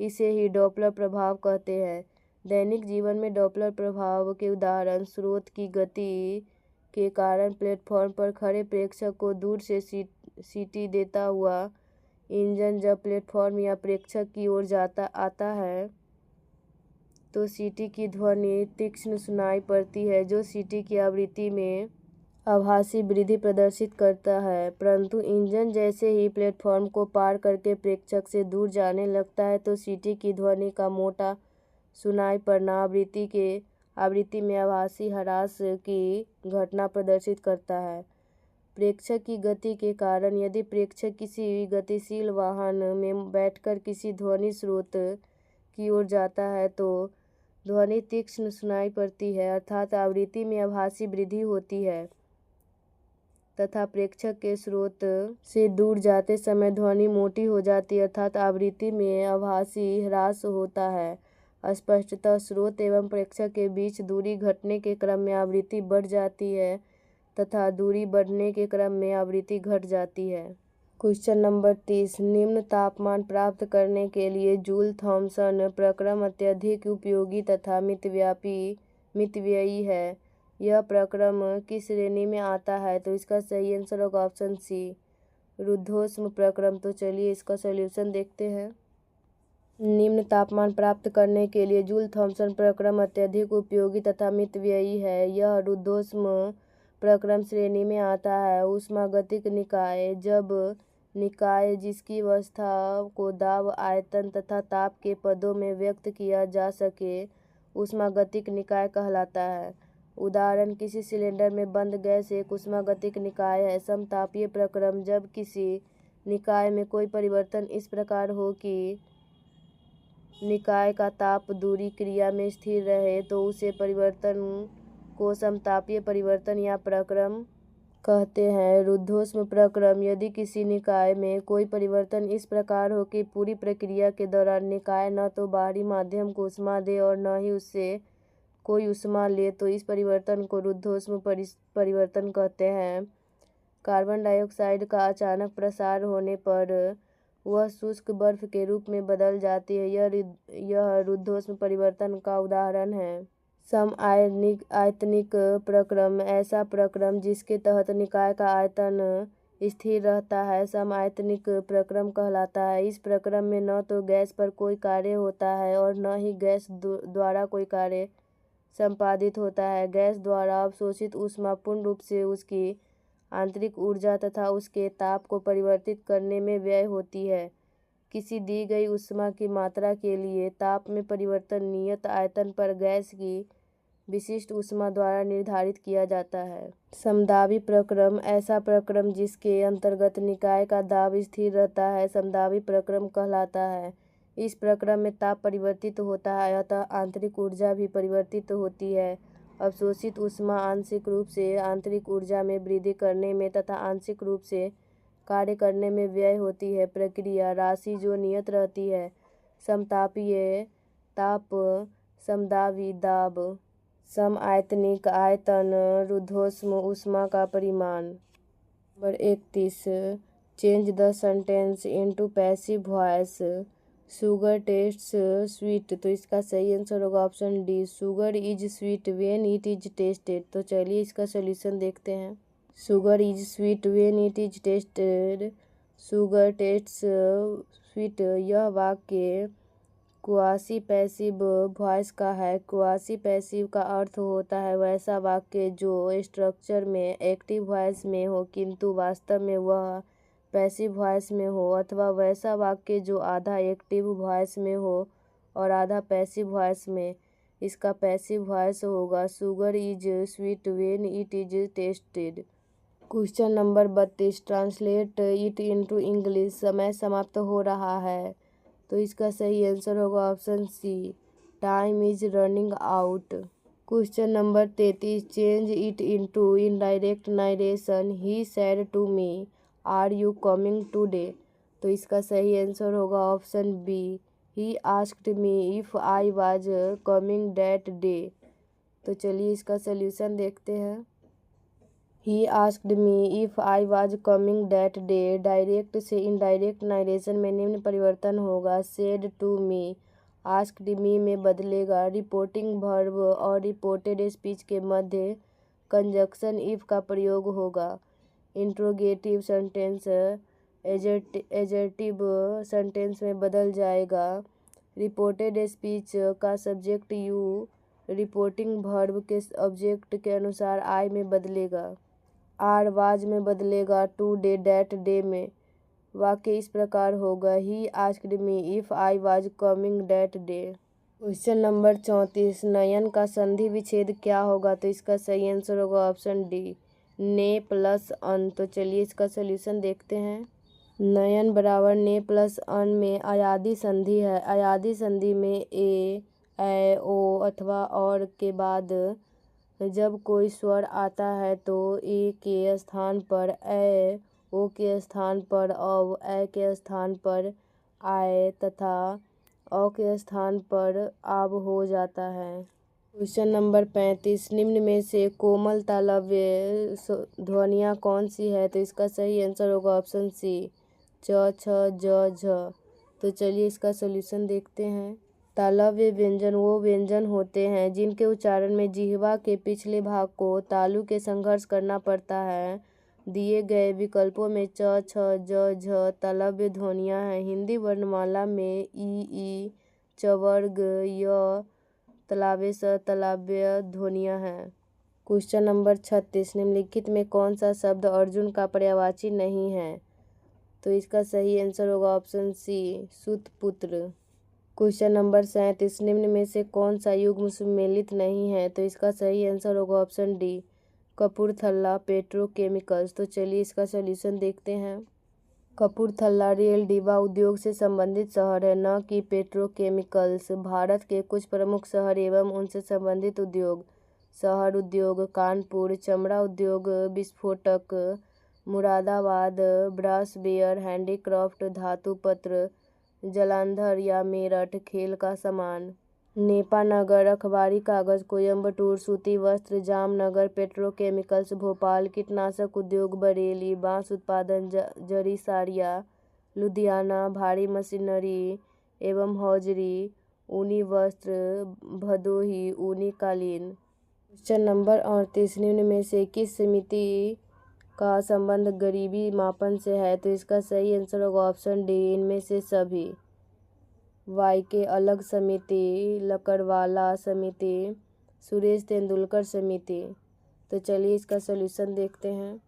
इसे ही डॉपलर प्रभाव कहते हैं। दैनिक जीवन में डॉपलर प्रभाव के उदाहरण स्रोत की गति के कारण प्लेटफॉर्म पर खड़े प्रेक्षक को दूर से सीटी देता हुआ इंजन जब प्लेटफॉर्म या प्रेक्षक की ओर आता है तो सीटी की ध्वनि तीक्ष्ण सुनाई पड़ती है जो सीटी की आवृत्ति में आभासी वृद्धि प्रदर्शित करता है। परंतु इंजन जैसे ही प्लेटफॉर्म को पार करके प्रेक्षक से दूर जाने लगता है तो सीटी की ध्वनि का मोटा सुनाई पड़ना आवृत्ति में आभासी ह्रास की घटना प्रदर्शित करता है। प्रेक्षक की गति के कारण यदि प्रेक्षक किसी गतिशील वाहन में बैठकर किसी ध्वनि स्रोत की ओर जाता है तो ध्वनि तीक्ष्ण सुनाई पड़ती है अर्थात आवृत्ति में आभासी वृद्धि होती है तथा प्रेक्षक के स्रोत से दूर जाते समय ध्वनि मोटी हो जाती है अर्थात आवृत्ति में आभासी ह्रास होता है। स्पष्टतः स्रोत एवं प्रेक्षक के बीच दूरी घटने के क्रम में आवृत्ति बढ़ जाती है तथा दूरी बढ़ने के क्रम में आवृत्ति घट जाती है। क्वेश्चन नंबर 30, निम्न तापमान प्राप्त करने के लिए जूल थॉमसन प्रक्रम अत्यधिक उपयोगी तथा मितव्ययी है। यह प्रक्रम किस श्रेणी में आता है? तो इसका सही आंसर होगा ऑप्शन सी रुद्धोष्म प्रक्रम। तो चलिए इसका सॉल्यूशन देखते हैं। निम्न तापमान प्राप्त करने के लिए जूल थॉमसन प्रक्रम अत्यधिक उपयोगी तथा मितव्ययी है। यह रुद्धोष्म प्रक्रम श्रेणी में आता है। ऊष्मागतिक निकाय, जब निकाय जिसकी अवस्था को दाब, आयतन तथा ताप के पदों में व्यक्त किया जा सके ऊष्मागतिक निकाय कहलाता है। उदाहरण, किसी सिलेंडर में बंद गैस एक ऊष्मागतिक निकाय है। समतापीय प्रक्रम, जब किसी निकाय में कोई परिवर्तन इस प्रकार हो कि निकाय का ताप दूरी क्रिया में स्थिर रहे तो उसे परिवर्तन को समतापीय परिवर्तन या प्रक्रम कहते हैं। रुद्धोष्म प्रक्रम: यदि किसी निकाय में कोई परिवर्तन इस प्रकार हो कि पूरी प्रक्रिया के दौरान निकाय न तो बाहरी माध्यम को ऊष्मा दे और न ही उससे कोई ऊष्मा ले, तो इस परिवर्तन को रुद्धोष्म परिवर्तन कहते हैं। कार्बन डाइऑक्साइड का अचानक प्रसार होने पर वह शुष्क बर्फ के रूप में बदल जाती है। यह रुद्धोष्म परिवर्तन का उदाहरण है। समआयतनिक प्रक्रम: ऐसा प्रक्रम जिसके तहत निकाय का आयतन स्थिर रहता है समआयतनिक प्रक्रम कहलाता है। इस प्रक्रम में न तो गैस पर कोई कार्य होता है और न ही गैस द्वारा कोई कार्य संपादित होता है। गैस द्वारा अवशोषित ऊष्मा पूर्ण रूप से उसकी आंतरिक ऊर्जा तथा उसके ताप को परिवर्तित करने में व्यय होती है। किसी दी गई ऊष्मा की मात्रा के लिए ताप में परिवर्तन नियत आयतन पर गैस की विशिष्ट ऊष्मा द्वारा निर्धारित किया जाता है। समदाबी प्रक्रम: ऐसा प्रक्रम जिसके अंतर्गत निकाय का दाब स्थिर रहता है समदाबी प्रक्रम कहलाता है। इस प्रक्रम में ताप परिवर्तित होता है, अतः आंतरिक ऊर्जा भी परिवर्तित होती है। अवशोषित ऊष्मा आंशिक रूप से आंतरिक ऊर्जा में वृद्धि करने में तथा आंशिक रूप से कार्य करने में व्यय होती है। प्रक्रिया राशि जो नियत रहती है। समतापीय ताप, समदाबी दाब। समआयतनिक आयतन, रुद्धोष्म ऊष्मा का परिमाण। Number 31, change the sentence into passive voice. Sugar tests sweet, तो इसका सही आंसर होगा option D, sugar is sweet when it is tested. तो चलिए इसका सोल्यूशन देखते हैं। Sugar is sweet when it is tested, sugar tests sweet, यह वाक्य क्वासी पैसिव वॉइस का है। क्वासी पैसिव का अर्थ होता है वैसा वाक्य जो स्ट्रक्चर में एक्टिव वॉइस में हो किंतु वास्तव में वह पैसिव वॉइस में हो, अथवा वैसा वाक्य जो आधा एक्टिव वॉइस में हो और आधा पैसिव वॉइस में। इसका पैसिव वॉइस होगा sugar is sweet when it is tested. Question number 32, translate it into English. समय समाप्त हो रहा है, तो इसका सही आंसर होगा option C, time is running out. Question number 33, change it into indirect narration. He said to me, are you coming today. तो इसका सही आंसर होगा option B, he asked me if I was coming that day. तो चलिए इसका solution देखते हैं। He asked me if I was coming that day, direct से इनडायरेक्ट नरेशन में निम्न परिवर्तन होगा। सेड टू मी, आस्क्ड मी में बदलेगा। रिपोर्टिंग वर्ब और रिपोर्टेड स्पीच के मध्य कंजक्शन इफ का प्रयोग होगा। इंट्रोगेटिव सेंटेंस एडजेक्टिव सेंटेंस में बदल जाएगा। रिपोर्टेड स्पीच का सब्जेक्ट यू रिपोर्टिंग वर्ब के ऑब्जेक्ट के अनुसार आई में बदलेगा। आर वाज में बदलेगा टू डे दैट डे में। वाक्य इस प्रकार होगा, ही asked me if I was coming that day. Question number 34, नयन का संधि विच्छेद क्या होगा। तो इसका सही आंसर होगा ऑप्शन डी, ने प्लस अन। तो चलिए इसका सोल्यूशन देखते हैं। नयन बराबर ने प्लस अन में अयादी संधि है। अयादी संधि में ए ओ अथवा और के बाद जब कोई स्वर आता है तो ए के स्थान पर ए, ओ के स्थान पर औ, ए के स्थान पर आए तथा औ के स्थान पर आब हो जाता है। क्वेश्चन नंबर 35, निम्न में से कोमल तालव्य ध्वनियाँ कौन सी है। तो इसका सही आंसर होगा ऑप्शन सी, च, छ, ज, झ। तो चलिए इसका सोल्यूशन देखते हैं। तालव्य व्यंजन वो व्यंजन होते हैं जिनके उच्चारण में जिह्वा के पिछले भाग को तालु के संघर्ष करना पड़ता है। दिए गए विकल्पों में च, छ, ज, झ तालव्य ध्वनियाँ हैं। हिंदी वर्णमाला में ई, चवर्ग, य तालव्य स तालव्य ध्वनियाँ हैं। क्वेश्चन नंबर 36, निम्नलिखित में कौन सा शब्द अर्जुन का पर्यायवाची नहीं है। तो इसका सही आंसर होगा ऑप्शन सी, सुतपुत्र। क्वेश्चन नंबर 37, निम्न में से कौन सा युग्म सुमेलित नहीं है। तो इसका सही आंसर होगा ऑप्शन डी, कपूरथला पेट्रोकेमिकल्स। तो चलिए इसका सोल्यूशन देखते हैं। कपूरथला रेल डिब्बा उद्योग से संबंधित शहर है, न कि पेट्रोकेमिकल्स। भारत के कुछ प्रमुख शहर एवं उनसे संबंधित उद्योग शहर उद्योग कानपुर, चमड़ा उद्योग विस्फोटक मुरादाबाद, ब्रश वेयर हैंडीक्राफ्ट धातु पत्र जालंधर या मेरठ, खेल का सामान नेपानगर, अखबारी कागज कोयम्बटूर, सूती वस्त्र जामनगर, पेट्रोकेमिकल्स भोपाल, कीटनाशक उद्योग बरेली, बांस उत्पादन जरी साड़िया लुधियाना, भारी मशीनरी एवं हौजरी ऊनी वस्त्र भदोही, ऊनी कालीन। क्वेश्चन नंबर 38, निम्न में से किस समिति का संबंध गरीबी मापन से है? तो इसका सही आंसर होगा ऑप्शन डी, इनमें से सभी। वाई के अलग समिति, लकड़वाला समिति, सुरेश तेंदुलकर समिति। तो चलिए इसका सलूशन देखते हैं।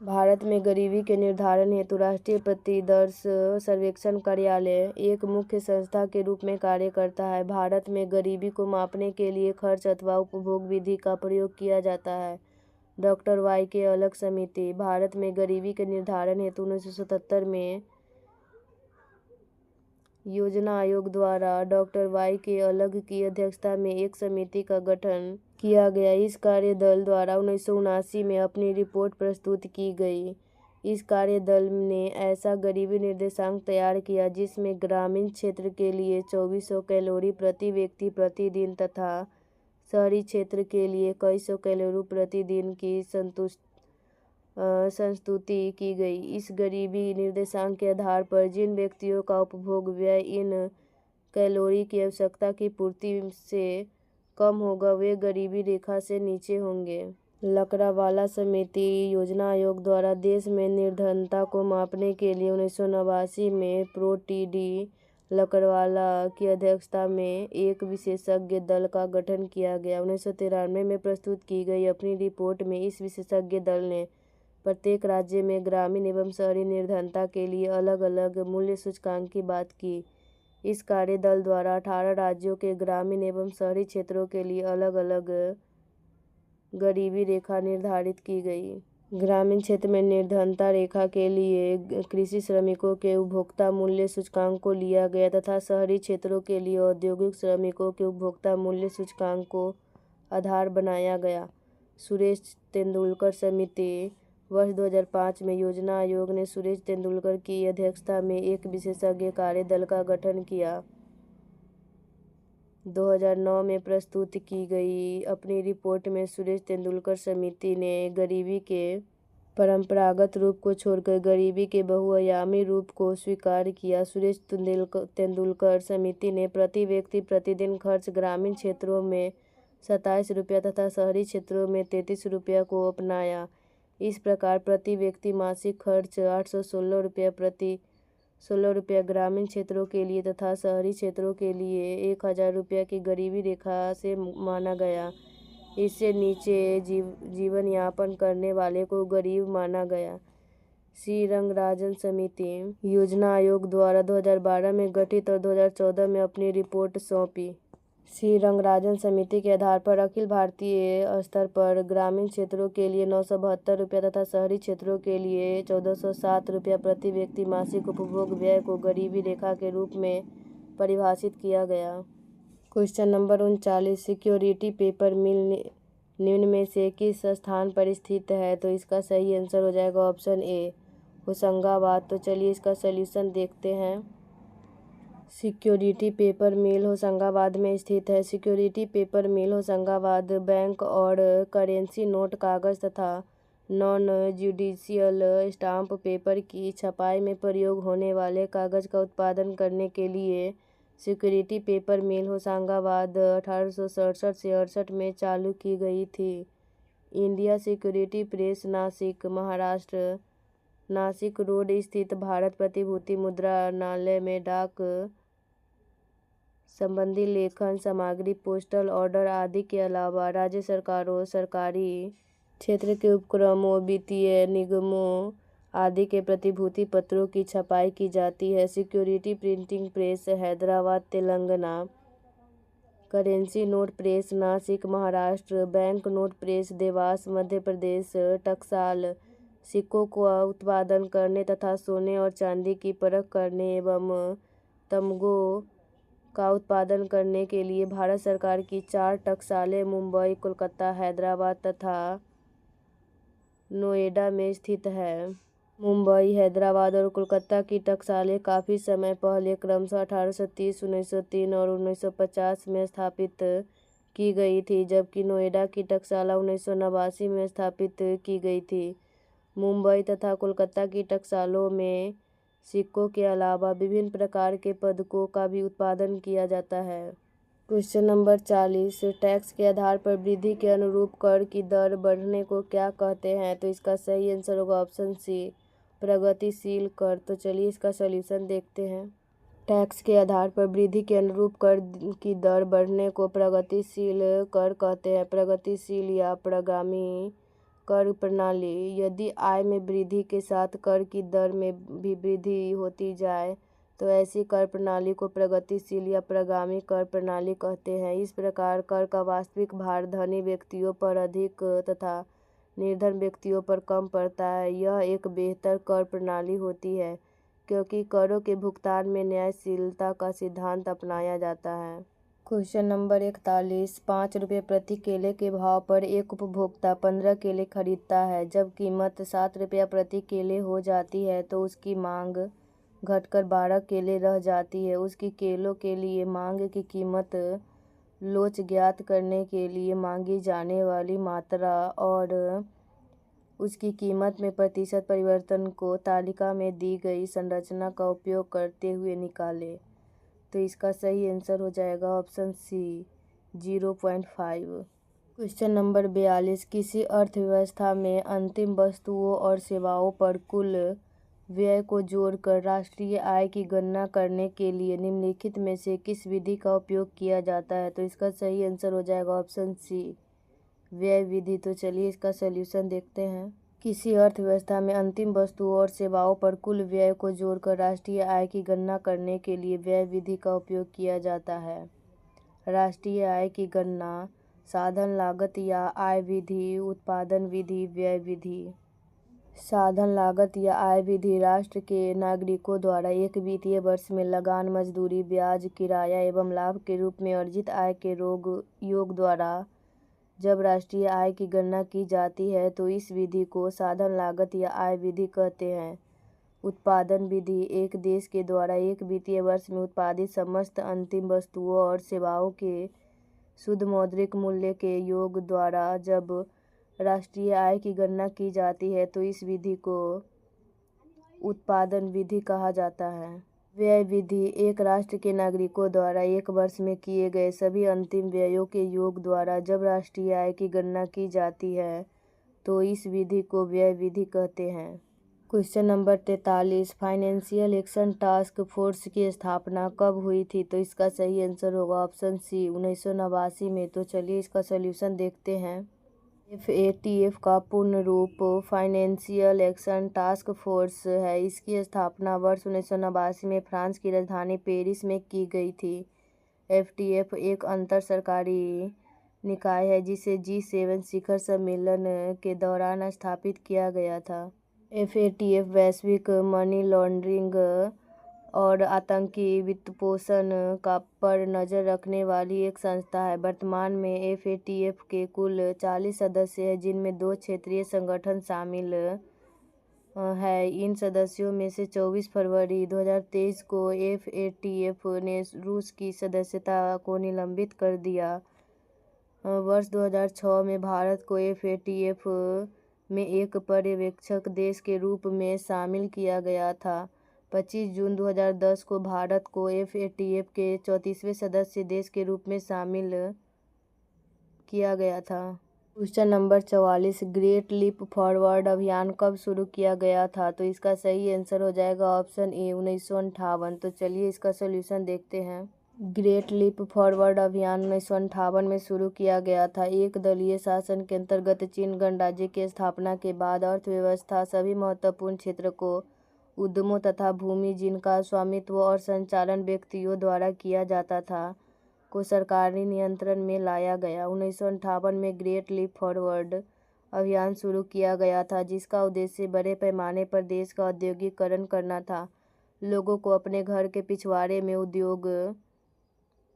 भारत में गरीबी के निर्धारण हेतु राष्ट्रीय प्रतिदर्श सर्वेक्षण कार्यालय एक मुख्य संस्था के रूप में कार्य करता है। भारत में गरीबी को मापने के लिए खर्च अथवा उपभोग विधि का प्रयोग किया जाता है। डॉक्टर वाई के अलग समिति, भारत में गरीबी के निर्धारण हेतु 1977 में योजना आयोग द्वारा डॉक्टर वाई के अलग की अध्यक्षता में एक समिति का गठन किया गया। इस कार्य दल द्वारा 1979 में अपनी रिपोर्ट प्रस्तुत की गई। इस कार्य दल ने ऐसा गरीबी निर्देशांक तैयार किया जिसमें ग्रामीण क्षेत्र के लिए 2400 कैलोरी प्रति व्यक्ति प्रतिदिन तथा शहरी क्षेत्र के लिए कई सौ कैलोरी प्रतिदिन की संस्तुति की गई। इस गरीबी निर्देशांक के आधार पर जिन व्यक्तियों का उपभोग व्यय इन कैलोरी की आवश्यकता की पूर्ति से कम होगा वे गरीबी रेखा से नीचे होंगे। लकड़वाला समिति योजना आयोग द्वारा देश में निर्धनता को मापने के लिए 1989 में प्रो टी.डी. लकड़वाला की अध्यक्षता में एक विशेषज्ञ दल का गठन किया गया। 1993 में प्रस्तुत की गई अपनी रिपोर्ट में इस विशेषज्ञ दल ने प्रत्येक राज्य में ग्रामीण एवं शहरी निर्धनता के लिए अलग अलग मूल्य सूचकांक की बात की। इस कार्य दल द्वारा 18 राज्यों के ग्रामीण एवं शहरी क्षेत्रों के लिए अलग अलग गरीबी रेखा निर्धारित की गई। ग्रामीण क्षेत्र में निर्धनता रेखा के लिए कृषि श्रमिकों के उपभोक्ता मूल्य सूचकांक को लिया गया तथा शहरी क्षेत्रों के लिए औद्योगिक श्रमिकों के उपभोक्ता मूल्य सूचकांक को आधार बनाया गया। सुरेश तेंदुलकर समिति वर्ष 2005 में योजना आयोग ने सुरेश तेंदुलकर की अध्यक्षता में एक विशेषज्ञ कार्य दल का गठन किया। 2009 में प्रस्तुत की गई अपनी रिपोर्ट में सुरेश तेंदुलकर समिति ने गरीबी के परंपरागत रूप को छोड़कर गरीबी के बहुआयामी रूप को स्वीकार किया। सुरेश तेंदुलकर समिति ने प्रति व्यक्ति प्रतिदिन खर्च ग्रामीण क्षेत्रों में 27 रुपया तथा शहरी क्षेत्रों में 33 रुपया को अपनाया। इस प्रकार प्रति व्यक्ति मासिक खर्च 816 रुपया ग्रामीण क्षेत्रों के लिए तथा शहरी क्षेत्रों के लिए 1000 रुपया की गरीबी रेखा से माना गया। इससे नीचे जीवन यापन करने वाले को गरीब माना गया। श्री रंगराजन समिति योजना आयोग द्वारा 2012 में गठित और 2014 में अपनी रिपोर्ट सौंपी। श्री रंगराजन समिति के आधार पर अखिल भारतीय स्तर पर ग्रामीण क्षेत्रों के लिए 972 रुपया तथा शहरी क्षेत्रों के लिए 1407 रुपया प्रति व्यक्ति मासिक उपभोग व्यय को गरीबी रेखा के रूप में परिभाषित किया गया। क्वेश्चन नंबर 39, सिक्योरिटी पेपर मिल निम्न में से किस स्थान पर स्थित है? तो इसका सही आंसर हो जाएगा ऑप्शन ए, होशंगाबाद। तो चलिए इसका सलूशन देखते हैं। सिक्योरिटी पेपर मिल होशंगाबाद में स्थित है। सिक्योरिटी पेपर मिल होशंगाबाद बैंक और करेंसी नोट कागज तथा नॉन जुडिशियल स्टाम्प पेपर की छपाई में प्रयोग होने वाले कागज का उत्पादन करने के लिए सिक्योरिटी पेपर मिल होशंगाबाद 1867 से 68 में चालू की गई थी। India security press Nashik Maharashtra Nashik road स्थित भारत प्रतिभूति मुद्रणालय में डाक संबंधी लेखन सामग्री, पोस्टल ऑर्डर आदि के अलावा राज्य सरकारों, सरकारी क्षेत्र के उपक्रमों, वित्तीय निगमों आदि के प्रतिभूति पत्रों की छपाई की जाती है। Security printing press Hyderabad Telangana, currency note press Nashik Maharashtra, bank note press Dewas Madhya Pradesh, टकसाल सिक्कों का उत्पादन करने तथा सोने और चांदी की परख करने एवं तमगों का उत्पादन करने के लिए भारत सरकार की 4 टकसालें मुंबई, कोलकाता, हैदराबाद तथा नोएडा में स्थित है। मुंबई, हैदराबाद और कोलकाता की टकसालें काफ़ी समय पहले क्रमशः 1830, 1903 और 1950 में स्थापित की गई थी, जबकि नोएडा की टकसाला 1989 में स्थापित की गई थी। मुंबई तथा कोलकाता की टकसालों में सिक्कों के अलावा विभिन्न प्रकार के पदकों का भी उत्पादन किया जाता है। क्वेश्चन नंबर 40, टैक्स के आधार पर वृद्धि के अनुरूप कर की दर बढ़ने को क्या कहते हैं? तो इसका सही आंसर होगा ऑप्शन सी, प्रगतिशील कर। तो चलिए इसका सॉल्यूशन देखते हैं। टैक्स के आधार पर वृद्धि के अनुरूप कर की दर बढ़ने को प्रगतिशील कर कहते हैं। प्रगतिशील या प्रगामी कर प्रणाली, यदि आय में वृद्धि के साथ कर की दर में भी वृद्धि होती जाए तो ऐसी कर प्रणाली को प्रगतिशील या प्रगामी कर प्रणाली कहते हैं। इस प्रकार कर का वास्तविक भार धनी व्यक्तियों पर अधिक तथा निर्धन व्यक्तियों पर कम पड़ता है। यह एक बेहतर कर प्रणाली होती है क्योंकि करों के भुगतान में न्यायशीलता का सिद्धांत अपनाया जाता है। क्वेश्चन नंबर 41, 5 रुपये प्रति केले के भाव पर एक उपभोक्ता 15 केले खरीदता है। जब कीमत 7 रुपया प्रति केले हो जाती है तो उसकी मांग घटकर 12 केले रह जाती है। उसकी केलों के लिए मांग की कीमत लोच ज्ञात करने के लिए मांगी जाने वाली मात्रा और उसकी कीमत में प्रतिशत परिवर्तन को तालिका में दी गई संरचना का उपयोग करते हुए निकालें। तो इसका सही आंसर हो जाएगा ऑप्शन सी, 0.5। क्वेश्चन नंबर 42, किसी अर्थव्यवस्था में अंतिम वस्तुओं और सेवाओं पर कुल व्यय को जोड़कर राष्ट्रीय आय की गणना करने के लिए निम्नलिखित में से किस विधि का उपयोग किया जाता है? तो इसका सही आंसर हो जाएगा ऑप्शन सी, व्यय विधि। तो चलिए इसका सॉल्यूशन देखते हैं। किसी अर्थव्यवस्था में अंतिम वस्तुओं और सेवाओं पर कुल व्यय को जोड़कर राष्ट्रीय आय की गणना करने के लिए व्यय विधि का उपयोग किया जाता है। राष्ट्रीय आय की गणना साधन लागत या आय विधि, उत्पादन विधि, व्यय विधि। साधन लागत या आय विधि राष्ट्र के नागरिकों द्वारा एक वित्तीय वर्ष में लगान, मजदूरी, ब्याज, किराया एवं लाभ के रूप में अर्जित आय के योग द्वारा जब राष्ट्रीय आय की गणना की जाती है तो इस विधि को साधन लागत या आय विधि कहते हैं। उत्पादन विधि एक देश के द्वारा एक वित्तीय वर्ष में उत्पादित समस्त अंतिम वस्तुओं और सेवाओं के शुद्ध मौद्रिक मूल्य के योग द्वारा जब राष्ट्रीय आय की गणना की जाती है तो इस विधि को उत्पादन विधि कहा जाता है। व्यय विधि एक राष्ट्र के नागरिकों द्वारा एक वर्ष में किए गए सभी अंतिम व्ययों के योग द्वारा जब राष्ट्रीय आय की गणना की जाती है तो इस विधि को व्यय विधि कहते हैं। Question number 43, financial action task force की स्थापना कब हुई थी? तो इसका सही आंसर होगा ऑप्शन सी, 1989 में। तो चलिए इसका सॉल्यूशन देखते हैं। FATF का पूर्ण रूप फाइनेंशियल एक्शन टास्क फोर्स है। इसकी स्थापना वर्ष 1989 में फ्रांस की राजधानी पेरिस में की गई थी। FATF एक अंतर सरकारी निकाय है जिसे G7 शिखर सम्मेलन के दौरान स्थापित किया गया था। FATF वैश्विक मनी लॉन्ड्रिंग और आतंकी वित्तपोषण का पर नज़र रखने वाली एक संस्था है। वर्तमान में FATF के कुल 40 सदस्य हैं जिनमें 2 क्षेत्रीय संगठन शामिल है। इन सदस्यों में से 24 फरवरी 2023 को FATF ने रूस की सदस्यता को निलंबित कर दिया। वर्ष 2006 में भारत को FATF में एक पर्यवेक्षक देश के रूप में शामिल किया गया था। 25 जून 2010 को भारत को FATF के 34वें सदस्य देश के रूप में शामिल किया गया था। Question number 44, great leap forward अभियान कब शुरू किया गया था? तो इसका सही आंसर हो जाएगा ऑप्शन ए, 1958। तो चलिए इसका सॉल्यूशन देखते हैं। ग्रेट लीप फॉरवर्ड अभियान 1958 में शुरू किया गया था। एक दलीय शासन के अंतर्गत चीन गणराज्य की स्थापना के बाद अर्थव्यवस्था सभी महत्वपूर्ण क्षेत्र को उद्यमों तथा भूमि जिनका स्वामित्व और संचालन व्यक्तियों द्वारा किया जाता था को सरकारी नियंत्रण में लाया गया। 1958 में ग्रेट लीप फॉरवर्ड अभियान शुरू किया गया था जिसका उद्देश्य बड़े पैमाने पर देश का औद्योगिकरण करना था। लोगों को अपने घर के पिछवाड़े में उद्योग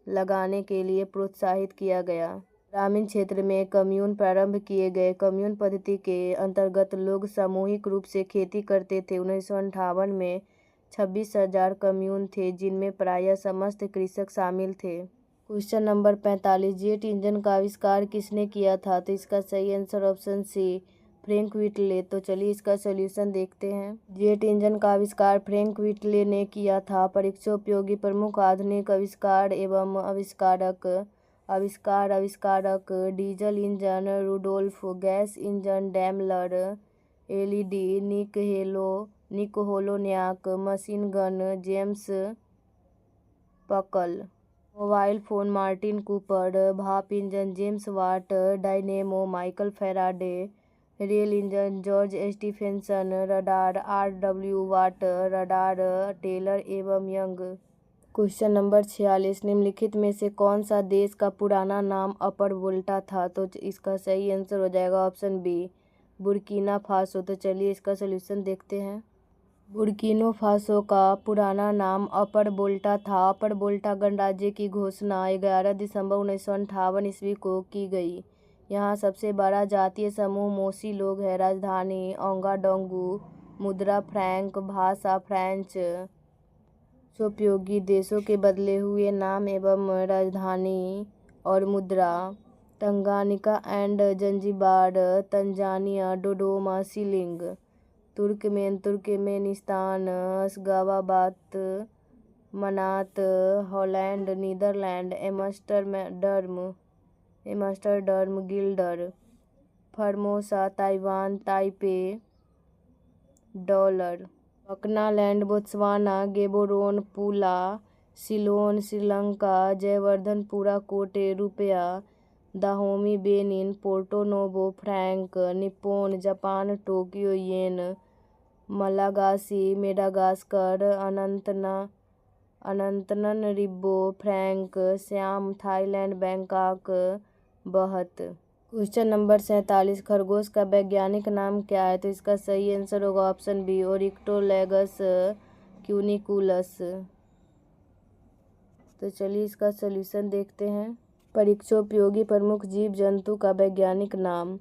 लगाने के लिए प्रोत्साहित किया गया। ग्रामीण क्षेत्र में कम्यून प्रारंभ किए गए। कम्यून पद्धति के अंतर्गत लोग सामूहिक रूप से खेती करते थे। 1958 में 26,000 कम्यून थे, जिनमें प्रायः समस्त कृषक शामिल थे। क्वेश्चन नंबर 45, जेट इंजन का आविष्कार किसने किया था? तो इसका सही आंसर ऑप्शन सी, फ्रैंक व्हिटले। तो चलिए इसका सॉल्यूशन देखते हैं। जेट इंजन का आविष्कार फ्रैंक व्हिटले ने किया था। परीक्षोपयोगी प्रमुख आधुनिक आविष्कार एवं आविष्कारक diesel engine Rudolf, gas engine Daimler, LED Nick Holonyak, machine gun James Puckle, mobile phone Martin Cooper, भाप engine James Watt, dynamo Michael Faraday, rail engine George Stephenson, radar RW Watt, radar Taylor एवं Young. Question number 46, निम्नलिखित में से कौन सा देश का पुराना नाम अपर वोल्टा था? तो इसका सही आंसर हो जाएगा ऑप्शन बी, बुर्किना फासो। तो चलिए इसका सॉल्यूशन देखते हैं। बुर्किना फासो का पुराना नाम अपर वोल्टा था। अपर वोल्टा गणराज्य की घोषणा 11 दिसंबर 1958 ईस्वी को की गई। यहाँ सबसे बड़ा जातीय समूह मोसी लोग है। राजधानी ओंगाडोंगू, मुद्रा फ्रैंक, भाषा फ्रेंच। उपयोगी देशों के बदले हुए नाम एवं राजधानी और मुद्रा: Tanganyika and Zanzibar, Tanzania, Dodoma, shilling. Turkmenistan, Ashgabat, manat, Holland, Netherlands, Amsterdam, guilder, Formosa, Taiwan, Taipei, dollar. मकनालैंड, Botswana, Gaborone, pula, Ceylon, Sri Lanka, Jayewardenepura, Kotte, रुपया, Dahomey, Benin, Porto Novo, franc, Nippon, Japan, Tokyo, yen, Malagasy, Madagascar, Antananarivo, franc, Siam, Thailand, Bangkok, baht. Question number 47, खरगोश का वैज्ञानिक नाम क्या है? तो इसका सही आंसर होगा ऑप्शन बी, ओरिक्टोलैगस क्यूनिकुलस। तो चलिए इसका सॉल्यूशन देखते हैं। परीक्षोपयोगी प्रमुख जीव जंतु का वैज्ञानिक नाम: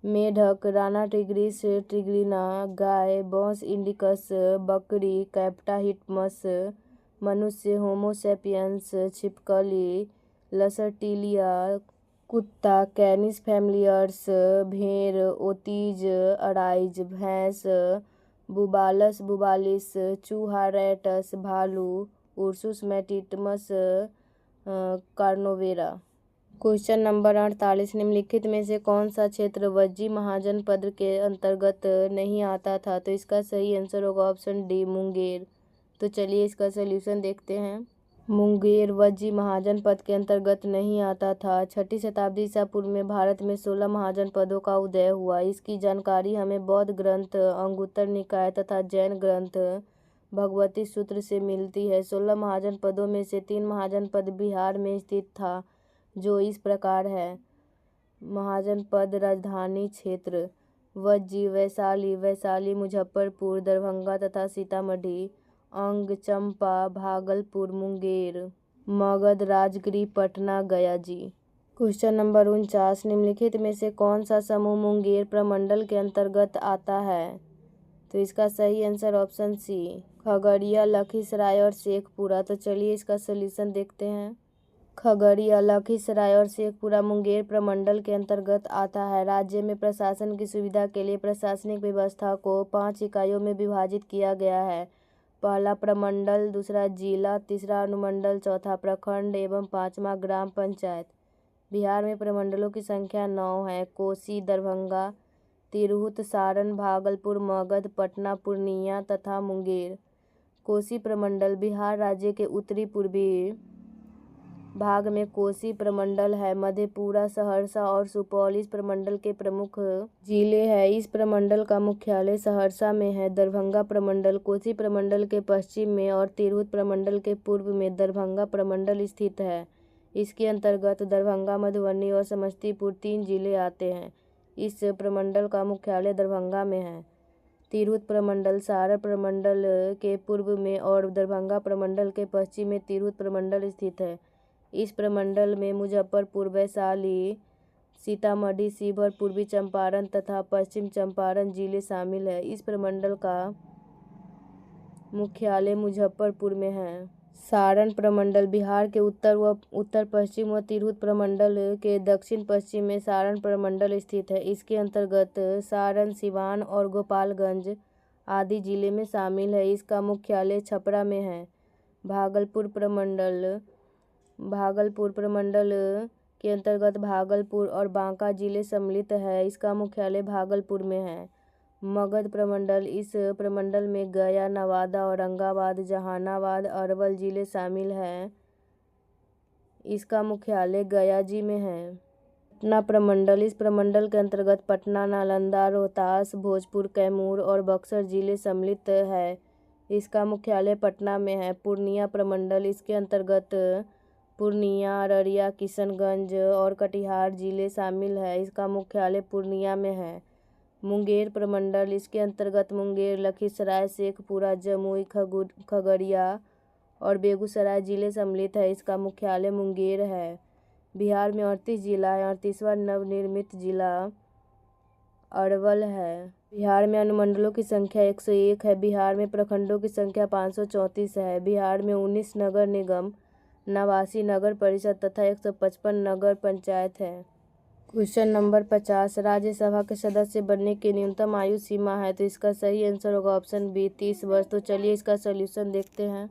मेढक, राना टिग्रिस टिग्रिना, गाय, बॉस इंडिकस, बकरी, कैप्टा हिप्पस, मनुष्य, होमो सैपियंस, छिपकली, लसर्टिलिया, कुत्ता, कैनिस फैमिलियर्स, भेड़, ओतीज, अराइज, भैंस, बुबालस बुबालिस, चूहा, रैटस, भालू, उर्सुस मैटिटमस, कार्नोवेरा। क्वेश्चन नंबर 48, निम्नलिखित में से कौन सा क्षेत्र वज्जी महाजनपद के अंतर्गत नहीं आता था? तो इसका सही आंसर होगा ऑप्शन डी, मुंगेर। तो चलिए इसका सॉल्यूशन देखते हैं। मुंगेर वज्जी महाजनपद के अंतर्गत नहीं आता था। 6ठी शताब्दी ईसा पूर्व में भारत में 16 महाजनपदों का उदय हुआ। इसकी जानकारी हमें बौद्ध ग्रंथ अंगुत्तर निकाय तथा जैन ग्रंथ भगवती सूत्र से मिलती है। 16 महाजनपदों में से 3 महाजनपद बिहार में स्थित था, जो इस प्रकार है: महाजनपद राजधानी क्षेत्र वज्जी, वैशाली, मुजफ्फरपुर, दरभंगा तथा सीतामढ़ी, अंग, चंपा, भागलपुर, मुंगेर, मगध, राजगीर, पटना, गया जी। क्वेश्चन नंबर 49, निम्नलिखित में से कौन सा समूह मुंगेर प्रमंडल के अंतर्गत आता है? तो इसका सही answer option C, Khagaria, Lakhisarai और शेखपुरा। तो चलिए इसका सॉल्यूशन देखते हैं। खगड़िया, लखीसराय और शेखपुरा मुंगेर प्रमंडल के अंतर्गत आता है। राज्य में प्रशासन की सुविधा के लिए प्रशासनिक व्यवस्था को 5 इकाइयों में विभाजित किया गया है। पहला प्रमंडल, दूसरा जिला, तीसरा अनुमंडल, चौथा प्रखंड एवं 5वां ग्राम पंचायत। बिहार में प्रमंडलों की संख्या 9 है: कोसी, दरभंगा, तिरहुत, सारण, भागलपुर, मगध, पटना, पूर्णिया तथा मुंगेर। कोसी प्रमंडल बिहार राज्य के उत्तरी पूर्वी भाग में कोसी प्रमंडल है। मधेपुरा, सहरसा और सुपौल इस प्रमंडल के प्रमुख जिले हैं। इस प्रमंडल का मुख्यालय सहरसा में है। दरभंगा प्रमंडल कोसी प्रमंडल के पश्चिम में और तिरहुत प्रमंडल के पूर्व में दरभंगा प्रमंडल स्थित है। इसके अंतर्गत दरभंगा, मधुबनी और समस्तीपुर 3 जिले आते हैं। इस प्रमंडल का मुख्यालय दरभंगा में है। तिरहुत प्रमंडल सारण प्रमंडल के पूर्व में और दरभंगा प्रमंडल के पश्चिम में तिरहुत प्रमंडल स्थित है। इस प्रमंडल में मुजफ्फरपुर, वैशाली, सीतामढ़ी, शिवहर, पूर्वी चंपारण तथा पश्चिम चंपारण जिले शामिल है। इस प्रमंडल का मुख्यालय मुजफ्फरपुर में है। सारण प्रमंडल बिहार के उत्तर पश्चिम व तिरहुत प्रमंडल के दक्षिण पश्चिम में सारण प्रमंडल स्थित है। इसके अंतर्गत सारण, सिवान और गोपालगंज आदि जिले में शामिल है। इसका मुख्यालय छपरा में है। भागलपुर प्रमंडल के अंतर्गत भागलपुर और बांका जिले सम्मिलित है। इसका मुख्यालय भागलपुर में है। मगध प्रमंडल, इस प्रमंडल में गया, नवादा, औरंगाबाद, जहानाबाद, अरवल जिले शामिल हैं। इसका मुख्यालय गया जी में है। पटना प्रमंडल, इस प्रमंडल के अंतर्गत पटना, नालंदा, रोहतास, भोजपुर, कैमूर और बक्सर जिले सम्मिलित है। इसका मुख्यालय पटना में है। पूर्णिया प्रमंडल, इसके अंतर्गत पूर्णिया, अररिया, किशनगंज और कटिहार जिले शामिल है। इसका मुख्यालय पूर्णिया में है। मुंगेर प्रमंडल, इसके अंतर्गत मुंगेर, लखीसराय, शेखपुरा, जमुई, खगड़िया और बेगूसराय जिले सम्मिलित है। इसका मुख्यालय मुंगेर है। बिहार में 38 जिला है। 38वां नवनिर्मित जिला अरवल है। बिहार में अनुमंडलों की संख्या 101 है। बिहार में प्रखंडों की संख्या 534 है। बिहार में 19 नगर निगम, 89 नगर परिषद तथा 155 नगर पंचायत है। क्वेश्चन नंबर 50, राज्यसभा के सदस्य बनने की न्यूनतम आयु सीमा है, तो इसका सही आंसर होगा ऑप्शन बी 30 वर्ष। तो चलिए इसका सॉल्यूशन देखते हैं।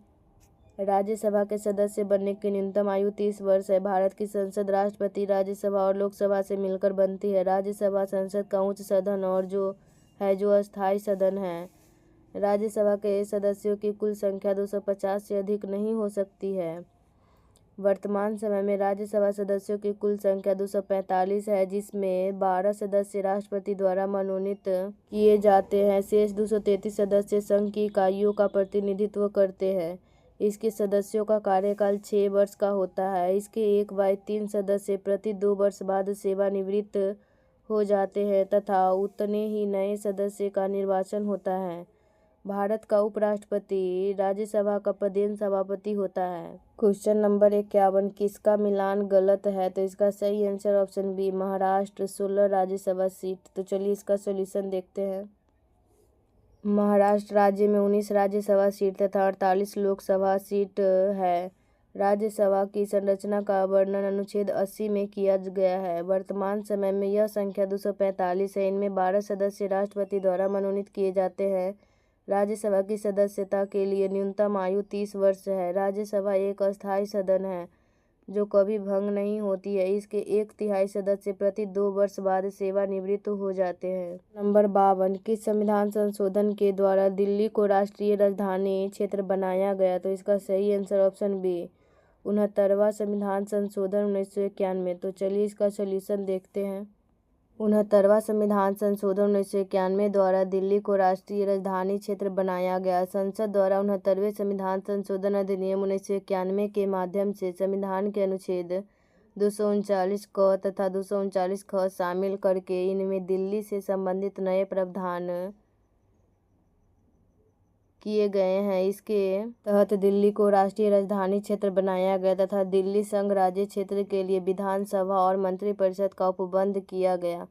राज्यसभा के सदस्य बनने की न्यूनतम आयु 30 वर्ष है। भारत की संसद राष्ट्रपति, राज्यसभा और लोकसभा से मिलकर बनती है। राज्यसभा संसद का उच्च सदन और जो अस्थायी सदन है। राज्यसभा के सदस्यों की कुल संख्या 250 से अधिक नहीं हो सकती है। वर्तमान समय में राज्यसभा सदस्यों की कुल संख्या 245 है, जिसमें 12 सदस्य राष्ट्रपति द्वारा मनोनीत किए जाते हैं। शेष 233 सदस्य संघ की इकाइयों का प्रतिनिधित्व करते हैं। इसके सदस्यों का कार्यकाल 6 वर्ष का होता है। इसके 1/3 सदस्य प्रति 2 वर्ष बाद सेवानिवृत्त हो जाते हैं तथा उतने ही नए सदस्य का निर्वाचन होता है। भारत का उपराष्ट्रपति राज्यसभा का पदेन सभापति होता है। क्वेश्चन नंबर 51, किसका मिलान गलत है, तो इसका सही answer option B Maharashtra, 16 Rajya Sabha seat. तो चलिए इसका सॉल्यूशन देखते हैं। महाराष्ट्र राज्य में 19 राज्यसभा सीट तथा 48 लोकसभा सीट है। राज्यसभा की संरचना का वर्णन अनुच्छेद 80 में किया गया है। वर्तमान समय में यह संख्या 245 है। इनमें 12 सदस्य राष्ट्रपति द्वारा मनोनीत किए जाते हैं। राज्यसभा की सदस्यता के लिए न्यूनतम आयु 30 वर्ष है। राज्यसभा एक अस्थायी सदन है जो कभी भंग नहीं होती है। इसके 1/3 सदस्य प्रति 2 वर्ष बाद सेवानिवृत्त हो जाते हैं। नंबर 52, किस संविधान संशोधन के द्वारा दिल्ली को राष्ट्रीय राजधानी क्षेत्र बनाया गया, तो इसका सही आंसर ऑप्शन बी 69वां संविधान संशोधन 1991। तो चलिए इसका सॉल्यूशन देखते हैं। 69वां संविधान संशोधन 1991 द्वारा दिल्ली को राष्ट्रीय राजधानी क्षेत्र बनाया गया। संसद द्वारा 69वें संविधान संशोधन अधिनियम 1991 के माध्यम से संविधान के अनुच्छेद 239 क तथा 239 ख शामिल करके इनमें दिल्ली से संबंधित नए प्रावधान किए गए हैं। इसके तहत दिल्ली को राष्ट्रीय राजधानी क्षेत्र बनाया गया तथा दिल्ली संघ राज्य क्षेत्र के लिए विधानसभा और मंत्रिपरिषद का उपबंध किया गया।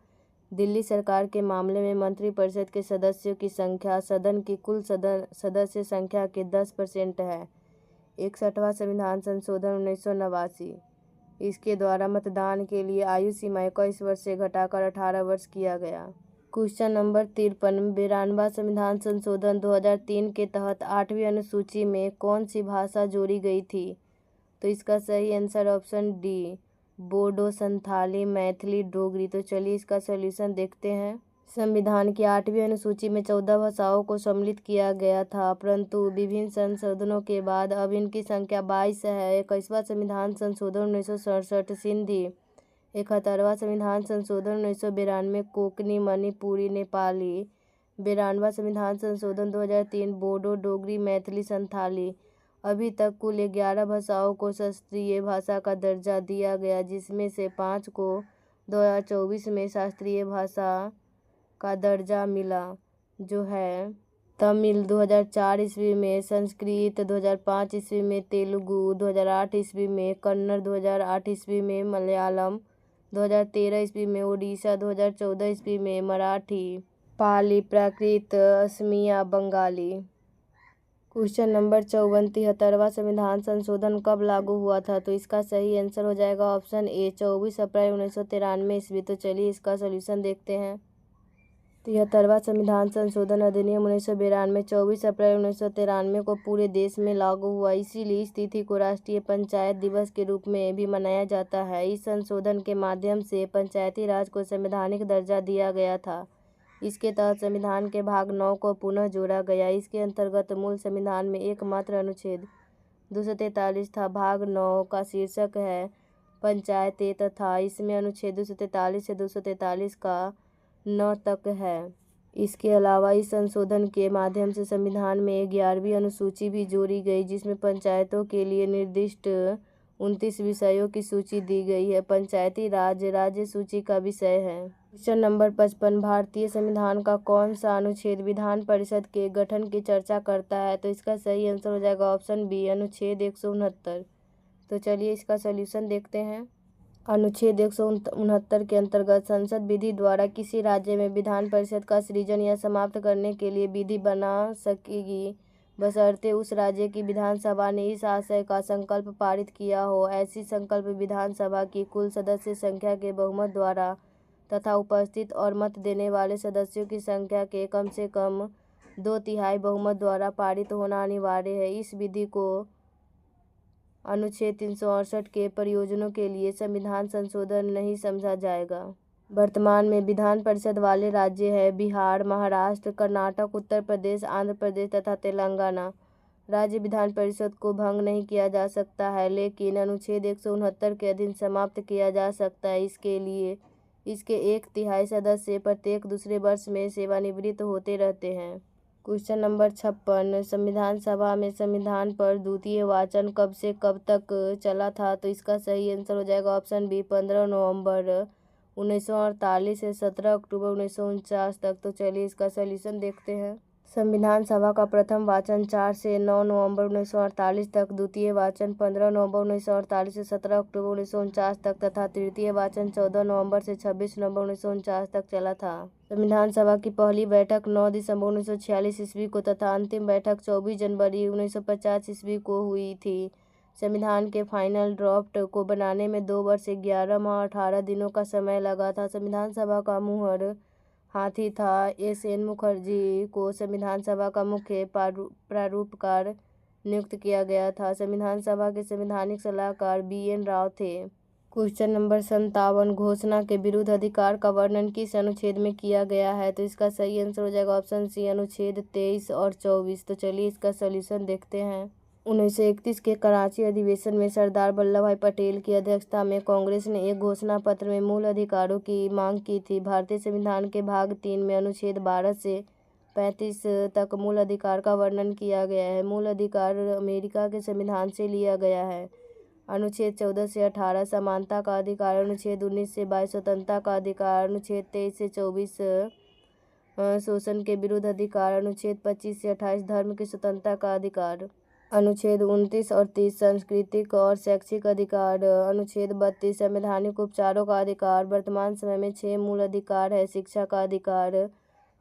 दिल्ली सरकार के मामले में मंत्रिपरिषद के सदस्यों की संख्या सदन की कुल सदस्य संख्या के 10% है। 61वां संविधान संशोधन 1989, इसके द्वारा मतदान के लिए आयु सीमा 21 वर्ष से घटाकर 18 वर्ष किया गया। क्वेश्चन नंबर 53, 92वां संविधान संशोधन 2003 के तहत 8वीं अनुसूची में कौन सी भाषा जोड़ी गई थी, तो इसका सही answer option D Bodo, Santhali, Maithili, Dogri. तो चलिए इसका सॉल्यूशन देखते हैं। संविधान की 8वीं अनुसूची में 14 भाषाओं को सम्मिलित किया गया था, परंतु विभिन्न संशोधनों के बाद अब इनकी संख्या 22 है। 21वां संविधान संशोधन 1967 सिंधी, 71वां संविधान संशोधन 1992 कोंकणी, मणिपुरी, नेपाली, 92वां संविधान संशोधन 2003 बोडो, डोगरी, मैथिली, संथाली। अभी तक कुल 11 भाषाओं को शास्त्रीय भाषा का दर्जा दिया गया, जिसमें से 5 को 2024 में शास्त्रीय भाषा का दर्जा मिला, जो है तमिल 2004 ईस्वी में, संस्कृत 2005 ईस्वी में, तेलुगु 2008 ईस्वी में, कन्नड़ 2008 ईस्वी में, मलयालम 2013 ईस्वी में, उड़ीसा 2014 ईस्वी में, मराठी, पाली, प्राकृत, असमिया, बंगाली। क्वेश्चन नंबर 54, 73वां संविधान संशोधन कब लागू हुआ था? तो इसका सही आंसर हो जाएगा ऑप्शन ए 24 अप्रैल 1993 ईस्वी। तो चलिए इसका सोल्यूशन देखते हैं। 73वां संविधान संशोधन अधिनियम 1992 24 अप्रैल 1993 को पूरे देश में लागू हुआ। इसीलिए इस तिथि को राष्ट्रीय पंचायत दिवस के रूप में भी मनाया जाता है। इस संशोधन के माध्यम से पंचायती राज को संवैधानिक दर्जा दिया गया था। इसके तहत संविधान के भाग 9 को पुनः जोड़ा गया। इसके अंतर्गत मूल संविधान में एकमात्र अनुच्छेद 243 था। भाग 9 का शीर्षक है पंचायतें तथा इसमें अनुच्छेद 243 से 243 का 9 तक है। इसके अलावा इस संशोधन के माध्यम से संविधान में 11वीं अनुसूची भी जोड़ी गई, जिसमें पंचायतों के लिए निर्दिष्ट 29 विषयों की सूची दी गई है। पंचायती राज राज्य सूची का विषय है। क्वेश्चन नंबर 55, भारतीय संविधान का कौन सा अनुच्छेद विधान परिषद के गठन की चर्चा करता है? तो इसका सही आंसर हो जाएगा ऑप्शन बी अनुच्छेद 169। तो चलिए इसका सॉल्यूशन देखते हैं। अनुच्छेद 169 के अंतर्गत संसद विधि द्वारा किसी राज्य में विधान परिषद का सृजन या समाप्त करने के लिए विधि बना सकेगी, बशर्ते उस राज्य की विधानसभा ने इस आशय का संकल्प पारित किया हो। ऐसी संकल्प विधानसभा की कुल सदस्य संख्या के बहुमत द्वारा तथा उपस्थित और मत देने वाले सदस्यों की संख्या के कम से कम 2/3 बहुमत द्वारा पारित होना अनिवार्य है। इस विधि को अनुच्छेद 368 के प्रयोजनों के लिए संविधान संशोधन नहीं समझा जाएगा। वर्तमान में विधान परिषद वाले राज्य है बिहार, महाराष्ट्र, कर्नाटक, उत्तर प्रदेश, आंध्र प्रदेश तथा तेलंगाना। राज्य विधान परिषद को भंग नहीं किया जा सकता है, लेकिन अनुच्छेद 169 के अधीन समाप्त किया जा सकता है। इसके लिए इसके 1/3 सदस्य प्रत्येक दूसरे वर्ष में सेवानिवृत्त होते रहते हैं। क्वेश्चन नंबर 56, संविधान सभा में संविधान पर द्वितीय वाचन कब से कब तक चला था? तो इसका सही आंसर हो जाएगा ऑप्शन बी 15 नवंबर 1948 से 17 अक्टूबर 1949 तक। तो चलिए इसका सॉल्यूशन देखते हैं। संविधान सभा का प्रथम वाचन 4 से 9 नवंबर 1948 तक, द्वितीय वाचन 15 नवंबर 1948 से 17 अक्टूबर 1949 तक तथा तृतीय वाचन 14 नवंबर से 26 नवंबर 1949 तक चला था। संविधान सभा की पहली बैठक 9 दिसंबर 1946 ईस्वी को तथा अंतिम बैठक 24 जनवरी 1950 ईस्वी को हुई थी। संविधान के फाइनल ड्राफ्ट को बनाने में 2 वर्ष 11 माह 18 दिनों का समय लगा था। संविधान सभा का मुहर हाथी था। एस.एन. मुखर्जी को संविधान सभा का मुख्य प्रारूपकार नियुक्त किया गया था। संविधान सभा के संवैधानिक सलाहकार बी.एन. राव थे। क्वेश्चन नंबर 57, घोषणा के विरुद्ध अधिकार का वर्णन किस अनुच्छेद में किया गया है? तो इसका सही आंसर हो जाएगा ऑप्शन सी अनुच्छेद 23 और 24। तो चलिए इसका सॉल्यूशन देखते हैं। 1931 के कराची अधिवेशन में सरदार वल्लभ भाई पटेल की अध्यक्षता में कांग्रेस ने एक घोषणा पत्र में मूल अधिकारों की मांग की थी। भारतीय संविधान के भाग 3 में अनुच्छेद 12 से 35 तक मूल अधिकार का वर्णन किया गया है। मूल अधिकार अमेरिका के संविधान से लिया गया है। अनुच्छेद 14 से 18 समानता का अधिकार, अनुच्छेद 19 से 22 स्वतंत्रता का अधिकार, अनुच्छेद 23 से 24 शोषण के विरुद्ध अधिकार, अनुच्छेद 25 से 28 धर्म की स्वतंत्रता का अधिकार, अनुच्छेद 29 और 30 सांस्कृतिक और शैक्षिक अधिकार, अनुच्छेद 32 संवैधानिक उपचारों का अधिकार। वर्तमान समय में 6 मूल अधिकार है। शिक्षा का अधिकार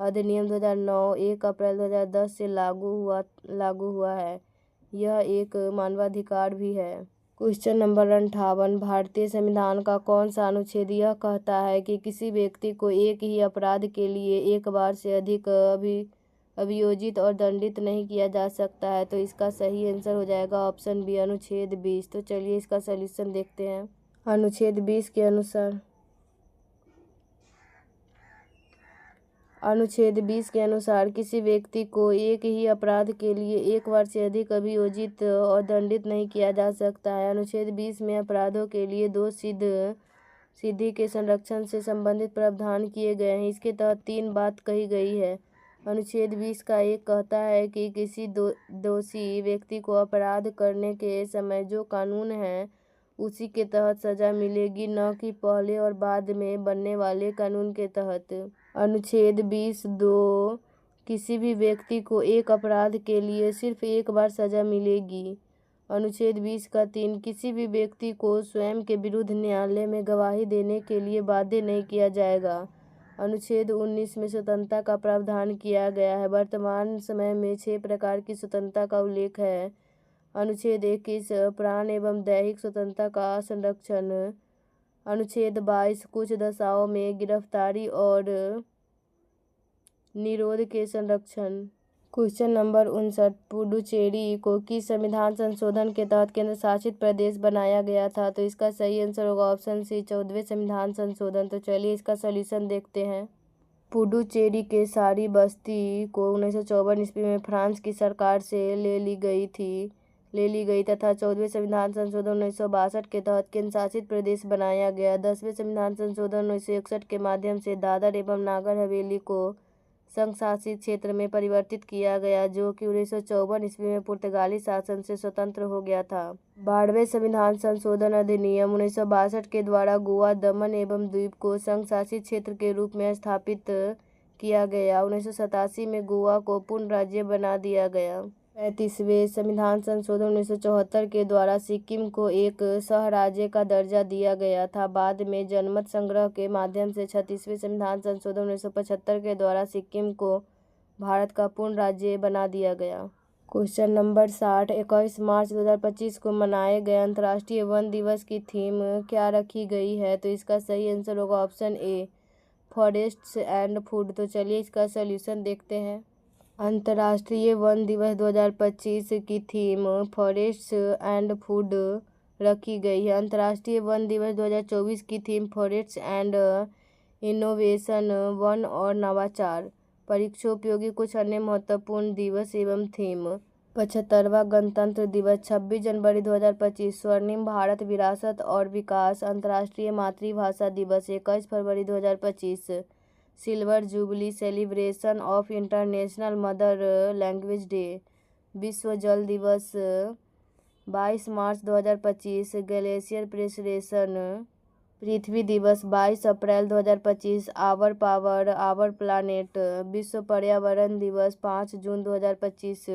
अधिनियम 2009 1 अप्रैल 2010 से लागू हुआ है। यह एक मानवाधिकार भी है। क्वेश्चन नंबर 58, भारतीय संविधान का कौन सा अनुच्छेद यह कहता है कि किसी व्यक्ति को एक ही अपराध के लिए एक बार से अधिक अभियोजित और दंडित नहीं किया जा सकता है? तो इसका सही आंसर हो जाएगा ऑप्शन बी अनुच्छेद 20। तो चलिए इसका सॉल्यूशन देखते हैं। अनुच्छेद 20 के अनुसार किसी व्यक्ति को एक ही अपराध के लिए एक बार से अधिक अभियोजित और दंडित नहीं किया जा सकता है। अनुच्छेद 20 में अपराधों के लिए दोष सिद्धि के संरक्षण से संबंधित प्रावधान किए गए हैं। इसके तहत 3 बात कही गई है। अनुच्छेद 20 का 1 कहता है कि किसी दोषी व्यक्ति को अपराध करने के समय जो कानून है उसी के तहत सजा मिलेगी, न कि पहले और बाद में बनने वाले कानून के तहत। अनुच्छेद 20(2) किसी भी व्यक्ति को एक अपराध के लिए सिर्फ एक बार सजा मिलेगी। अनुच्छेद 20 का 3, किसी भी व्यक्ति को स्वयं के विरुद्ध न्यायालय में गवाही देने के लिए बाध्य नहीं किया जाएगा। अनुच्छेद 19 में स्वतंत्रता का प्रावधान किया गया है। वर्तमान समय में 6 प्रकार की स्वतंत्रता का उल्लेख है। अनुच्छेद 21 प्राण एवं दैहिक स्वतंत्रता का संरक्षण। अनुच्छेद 22 कुछ दशाओं में गिरफ्तारी और निरोध के संरक्षण। क्वेश्चन नंबर 59, पुडुचेरी को किस संविधान संशोधन के तहत केंद्र शासित प्रदेश बनाया गया था? तो इसका सही आंसर होगा ऑप्शन सी, 14वें संविधान संशोधन। तो चलिए इसका सॉल्यूशन देखते हैं। पुडुचेरी के सारी बस्ती को 1954 ईस्वी में फ्रांस की सरकार से ले ली गई तथा 14वें संविधान संशोधन 1962 के तहत केंद्र शासित प्रदेश बनाया गया। 10वें संविधान संशोधन 1961 के माध्यम से दादर एवं नागर हवेली को संघ शासित क्षेत्र में परिवर्तित किया गया, जो कि 1954 ईस्वी में पुर्तगाली शासन से स्वतंत्र हो गया था। 12वें संविधान संशोधन अधिनियम 1962 के द्वारा गोवा, दमन एवं द्वीप को संघ शासित क्षेत्र के रूप में स्थापित किया गया। 1987 में गोवा को पूर्ण राज्य बना दिया गया। 35वें संविधान संशोधन 1974 के द्वारा सिक्किम को एक सह राज्य का दर्जा दिया गया था। बाद में जनमत संग्रह के माध्यम से 36वें संविधान संशोधन 1975 के द्वारा सिक्किम को भारत का पूर्ण राज्य बना दिया गया। क्वेश्चन नंबर 60, 21 मार्च 2025 को मनाए गए अंतर्राष्ट्रीय वन दिवस की थीम क्या रखी गई है? तो इसका सही आंसर होगा option A, forests and food. तो चलिए इसका सॉल्यूशन देखते हैं। अंतर्राष्ट्रीय वन दिवस 2025 की थीम फॉरेस्ट्स एंड फूड रखी गई है। अंतर्राष्ट्रीय वन दिवस 2024 की theme forests and innovation, one और नवाचार। परीक्षोपयोगी कुछ अन्य महत्वपूर्ण दिवस एवं थीम। 75वां गणतंत्र दिवस 26 जनवरी 2025, स्वर्णिम भारत विरासत और विकास। अंतर्राष्ट्रीय मातृभाषा दिवस 21 फरवरी 2025, silver jubilee celebration of international mother language day. विश्व जल दिवस 22 मार्च 2025, ग्लेशियर प्रेसरेशन। पृथ्वी दिवस 22 अप्रैल 2025, आवर पावर आवर प्लानेट। विश्व पर्यावरण दिवस 5 जून 2025,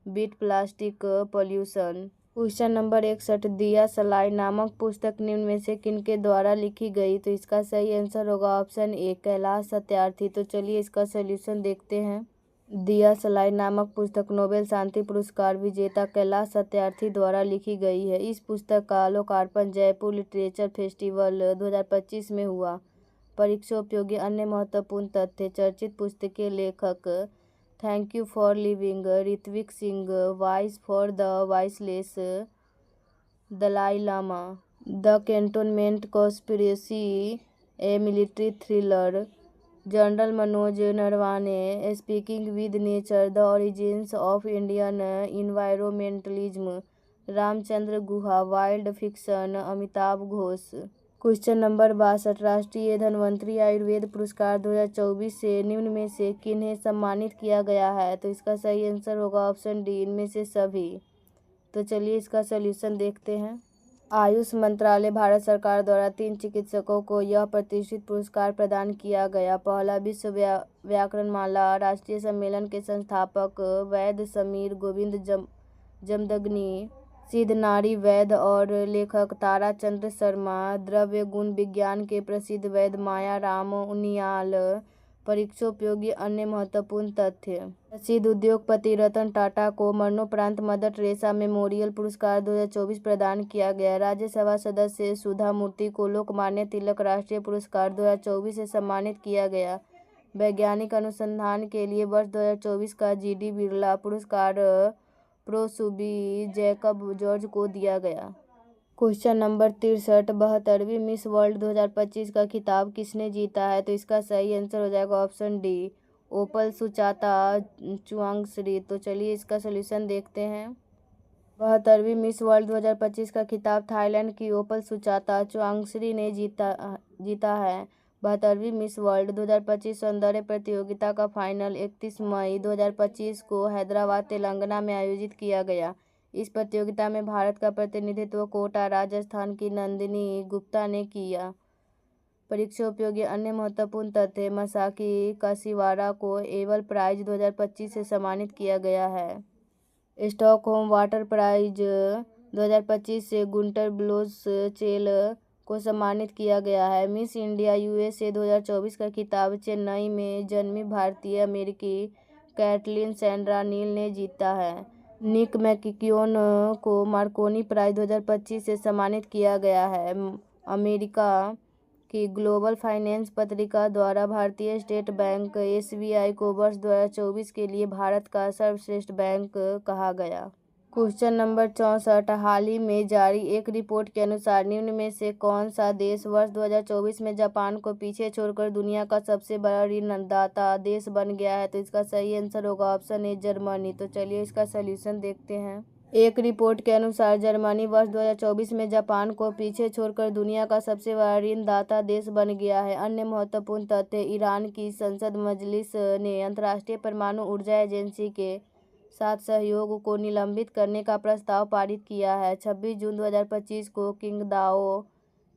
beat plastic pollution. Question number 61, दिया सलाई नामक पुस्तक निम्न में से किनके द्वारा लिखी गई? तो इसका सही आंसर होगा ऑप्शन ए, कैलाश सत्यार्थी। तो चलिए इसका सॉल्यूशन देखते हैं। दिया सलाई नामक पुस्तक नोबेल शांति पुरस्कार विजेता कैलाश सत्यार्थी द्वारा लिखी गई है। इस पुस्तक का लोकार्पण जयपुर लिटरेचर फेस्टिवल 2025 में हुआ। परीक्षोपयोगी अन्य महत्वपूर्ण तथ्य। चर्चित पुस्तक के लेखक thank you for living, Ritwik Singh, voice for the voiceless, Dalai Lama. The cantonment conspiracy, a military thriller. General Manoj Naravane, speaking with nature, the origins of Indian environmentalism. Ramachandra Guha, wild fiction. Amitabh Ghosh. Question number 62, राष्ट्रीय धन्वंतरी आयुर्वेद पुरस्कार 2024 से निम्न में से किन्हें सम्मानित किया गया है? तो इसका सही आंसर होगा ऑप्शन डी, इनमें से सभी। तो चलिए इसका सॉल्यूशन देखते हैं। आयुष मंत्रालय भारत सरकार द्वारा 3 चिकित्सकों को यह प्रतिष्ठित पुरस्कार प्रदान किया गया। पहला, विश्व व्याकरणमाला राष्ट्रीय सम्मेलन के संस्थापक वैद्य समीर गोविंद जमदग्नि। सिद्ध नारी वैद्य और लेखक ताराचंद्र शर्मा। द्रव्य गुण विज्ञान के प्रसिद्ध वैद्य माया राम उनियाल। परीक्षोपयोगी अन्य महत्वपूर्ण तथ्य। प्रसिद्ध उद्योगपति रतन टाटा को मरणोपरांत मदर टेरेसा मेमोरियल पुरस्कार 2024 प्रदान किया गया। राज्यसभा सदस्य सुधा मूर्ति को लोकमान्य तिलक राष्ट्रीय पुरस्कार 2024 से सम्मानित किया गया। वैज्ञानिक अनुसंधान के लिए वर्ष 2024 का GD बिरला पुरस्कार प्रोसुबी जैकब जॉर्ज को दिया गया। क्वेश्चन नंबर 63, 72वीं मिस वर्ल्ड 2025 का खिताब किसने जीता है? तो इसका सही आंसर हो जाएगा ऑप्शन डी, ओपल सुचाता चुआंगश्री। तो चलिए इसका सॉल्यूशन देखते हैं। 72वीं मिस वर्ल्ड 2025 का खिताब थाईलैंड की ओपल सुचाता चुआंगश्री ने जीता है। 72वीं मिस वर्ल्ड 2025 सौंदर्य प्रतियोगिता का फाइनल 31 मई 2025 को हैदराबाद तेलंगाना में आयोजित किया गया। इस प्रतियोगिता में भारत का प्रतिनिधित्व कोटा राजस्थान की नंदिनी गुप्ता ने किया। परीक्षा उपयोगी अन्य महत्वपूर्ण तथ्य। मसाकी काशिवारा को एबल प्राइज 2025 से सम्मानित किया गया है। स्टॉकहोम वाटर प्राइज 2025 से गुंटर ब्लोसचेल को सम्मानित किया गया है। मिस इंडिया यूएसए 2024 का खिताब चेन्नई में जन्मी भारतीय अमेरिकी कैटलिन सैंड्रा नील ने जीता है। निक मैककियोन को मार्कोनी प्राइज 2025 से सम्मानित किया गया है। अमेरिका की ग्लोबल फाइनेंस पत्रिका द्वारा भारतीय स्टेट बैंक एसबीआई को वर्ष 2024 के लिए भारत का सर्वश्रेष्ठ बैंक कहा गया। क्वेश्चन नंबर 64, हाल ही में जारी एक रिपोर्ट के अनुसार निम्न में से कौन सा देश वर्ष 2024 में जापान को पीछे छोड़कर दुनिया का सबसे बड़ा ऋणदाता देश बन गया है? तो इसका सही आंसर होगा ऑप्शन ए जर्मनी। तो चलिए इसका सलूशन देखते हैं। एक रिपोर्ट के अनुसार जर्मनी वर्ष 2024 में जापान को पीछे छोड़कर दुनिया का सबसे बड़ा ऋणदाता देश बन गया है। अन्य महत्वपूर्ण तथ्य, ईरान की संसद मजलिस ने अंतर्राष्ट्रीय परमाणु ऊर्जा एजेंसी के साथ सहयोग को निलंबित करने का प्रस्ताव पारित किया है। 26 जून 2025 को किंगदाओ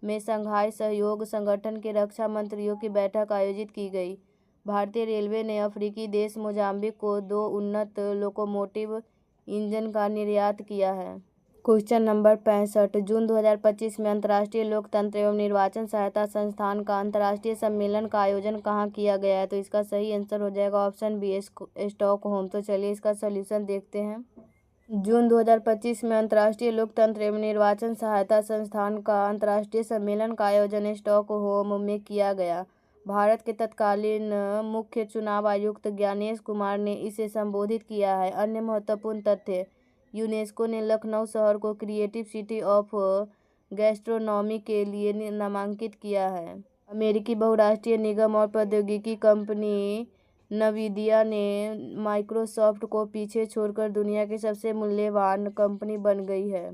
में शंघाई सहयोग संगठन के रक्षा मंत्रियों की बैठक आयोजित की गई। भारतीय रेलवे ने अफ्रीकी देश मोजाम्बिक को 2 उन्नत लोकोमोटिव इंजन का निर्यात किया है। क्वेश्चन नंबर 65, जून 2025 में अंतर्राष्ट्रीय लोकतंत्र एवं निर्वाचन सहायता संस्थान का अंतर्राष्ट्रीय सम्मेलन का आयोजन कहाँ किया गया है? तो इसका सही आंसर हो जाएगा ऑप्शन बी स्टॉकहोम। तो चलिए इसका सलूशन देखते हैं। जून 2025 में अंतर्राष्ट्रीय लोकतंत्र एवं निर्वाचन सहायता संस्थान का अंतर्राष्ट्रीय सम्मेलन का आयोजन स्टॉकहोम में किया गया। भारत के तत्कालीन मुख्य चुनाव आयुक्त ज्ञानेश कुमार ने इसे संबोधित किया है। अन्य महत्वपूर्ण तथ्य, यूनेस्को ने लखनऊ शहर को क्रिएटिव सिटी ऑफ गैस्ट्रोनॉमी के लिए नामांकित किया है। अमेरिकी बहुराष्ट्रीय निगम और प्रौद्योगिकी कंपनी नवीदिया ने माइक्रोसॉफ्ट को पीछे छोड़कर दुनिया की सबसे मूल्यवान कंपनी बन गई है।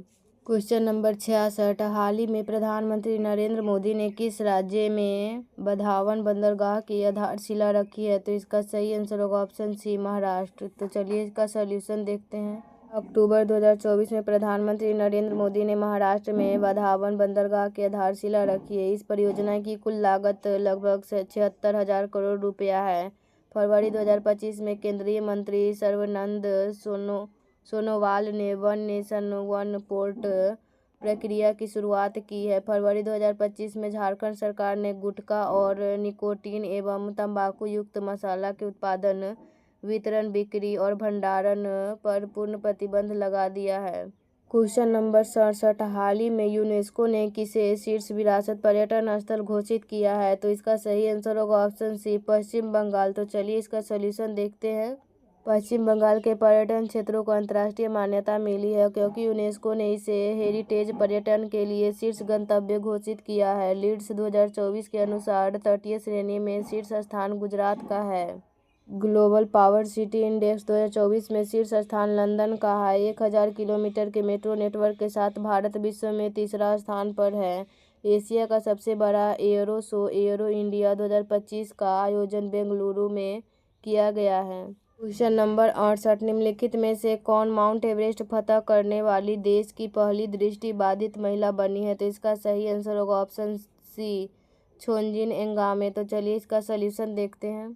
क्वेश्चन नंबर 66, हाल ही में प्रधानमंत्री नरेंद्र मोदी ने किस राज्य में बधावन बंदरगाह की आधारशिला रखी है? तो इसका सही आंसर होगा ऑप्शन सी महाराष्ट्र। तो चलिए इसका सलूशन देखते हैं। अक्टूबर 2024 में प्रधानमंत्री नरेंद्र मोदी ने महाराष्ट्र में बधावन बंदरगाह की आधारशिला रखी है। इस परियोजना की कुल लागत लगभग 76,000 करोड़ रुपया है। फरवरी 2025 में केंद्रीय मंत्री सर्बानंद सोनोवाल ने वन नेशन वन पोर्ट प्रक्रिया की शुरुआत की है। फरवरी 2025 में झारखंड सरकार ने गुटखा और निकोटीन एवं तंबाकू युक्त मसाला के उत्पादन, वितरण, बिक्री और भंडारण पर पूर्ण प्रतिबंध लगा दिया है। क्वेश्चन नंबर 67, हाल ही में यूनेस्को ने किसे शीर्ष विरासत पर्यटन स्थल घोषित किया है? तो इसका सही आंसर होगा ऑप्शन सी पश्चिम बंगाल। तो चलिए इसका सलूशन देखते हैं। पश्चिम बंगाल के पर्यटन क्षेत्रों को अंतर्राष्ट्रीय मान्यता मिली है क्योंकि यूनेस्को ने इसे हेरिटेज पर्यटन के लिए शीर्ष गंतव्य घोषित किया है। लीड्स 2024 के अनुसार तटीय श्रेणी में शीर्ष स्थान गुजरात का है। ग्लोबल पावर सिटी इंडेक्स 2024 में शीर्ष स्थान लंदन का है। 1000 किलोमीटर के मेट्रो नेटवर्क के साथ भारत विश्व में तीसरा स्थान पर है। एशिया का सबसे बड़ा एयरो शो एयरो इंडिया 2025 का आयोजन बेंगलुरु में किया गया है। क्वेश्चन नंबर 68, निम्नलिखित में से कौन माउंट एवरेस्ट फतह करने वाली देश की पहली दृष्टिबाधित महिला बनी है? तो इसका सही आंसर होगा ऑप्शन सी छोंजिन एंगामे। तो चलिए इसका सलूशन देखते हैं।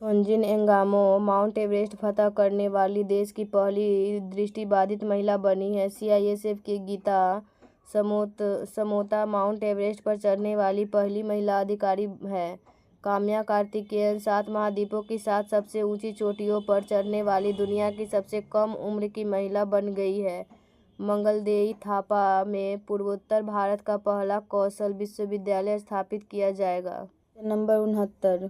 छोंजिन एंगामो माउंट एवरेस्ट फतह करने वाली देश की पहली दृष्टिबाधित महिला बनी है। सीआईएसएफ की गीता समोता माउंट एवरेस्ट पर चढ़ने वाली पहली महिला अधिकारी है। काम्या कार्तिकेयन 7 महाद्वीपों की 7 सबसे ऊंची चोटियों पर चढ़ने वाली दुनिया की सबसे कम उम्र की महिला बन गई है। मंगलदेई थापा में पूर्वोत्तर भारत का पहला कौशल विश्वविद्यालय स्थापित किया जाएगा। नंबर 69,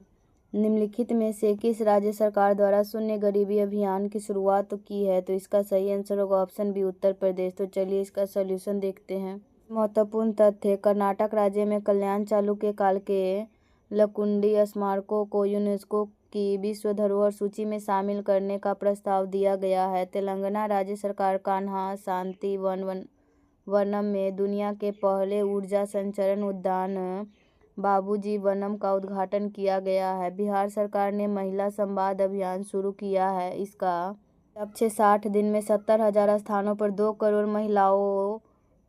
निम्नलिखित में से किस राज्य सरकार द्वारा शून्य गरीबी अभियान की शुरुआत की है? तो इसका सही आंसर होगा ऑप्शन बी उत्तर प्रदेश। तो चलिए इसका सलूशन देखते हैं। महत्वपूर्ण तथ्य, कर्नाटक राज्य में कल्याण चालुक्य काल के लकुंडी स्मारकों को यूनेस्को की विश्व धरोहर सूची में शामिल करने का प्रस्ताव दिया गया है। तेलंगाना राज्य सरकार कान्हा शांति वनम में दुनिया के पहले ऊर्जा संचरण उद्यान बाबूजी वनम का उद्घाटन किया गया है। बिहार सरकार ने महिला संवाद अभियान शुरू किया है। इसका लक्ष्य 60 दिन में 70,000 स्थानों पर 2 करोड़ महिलाओं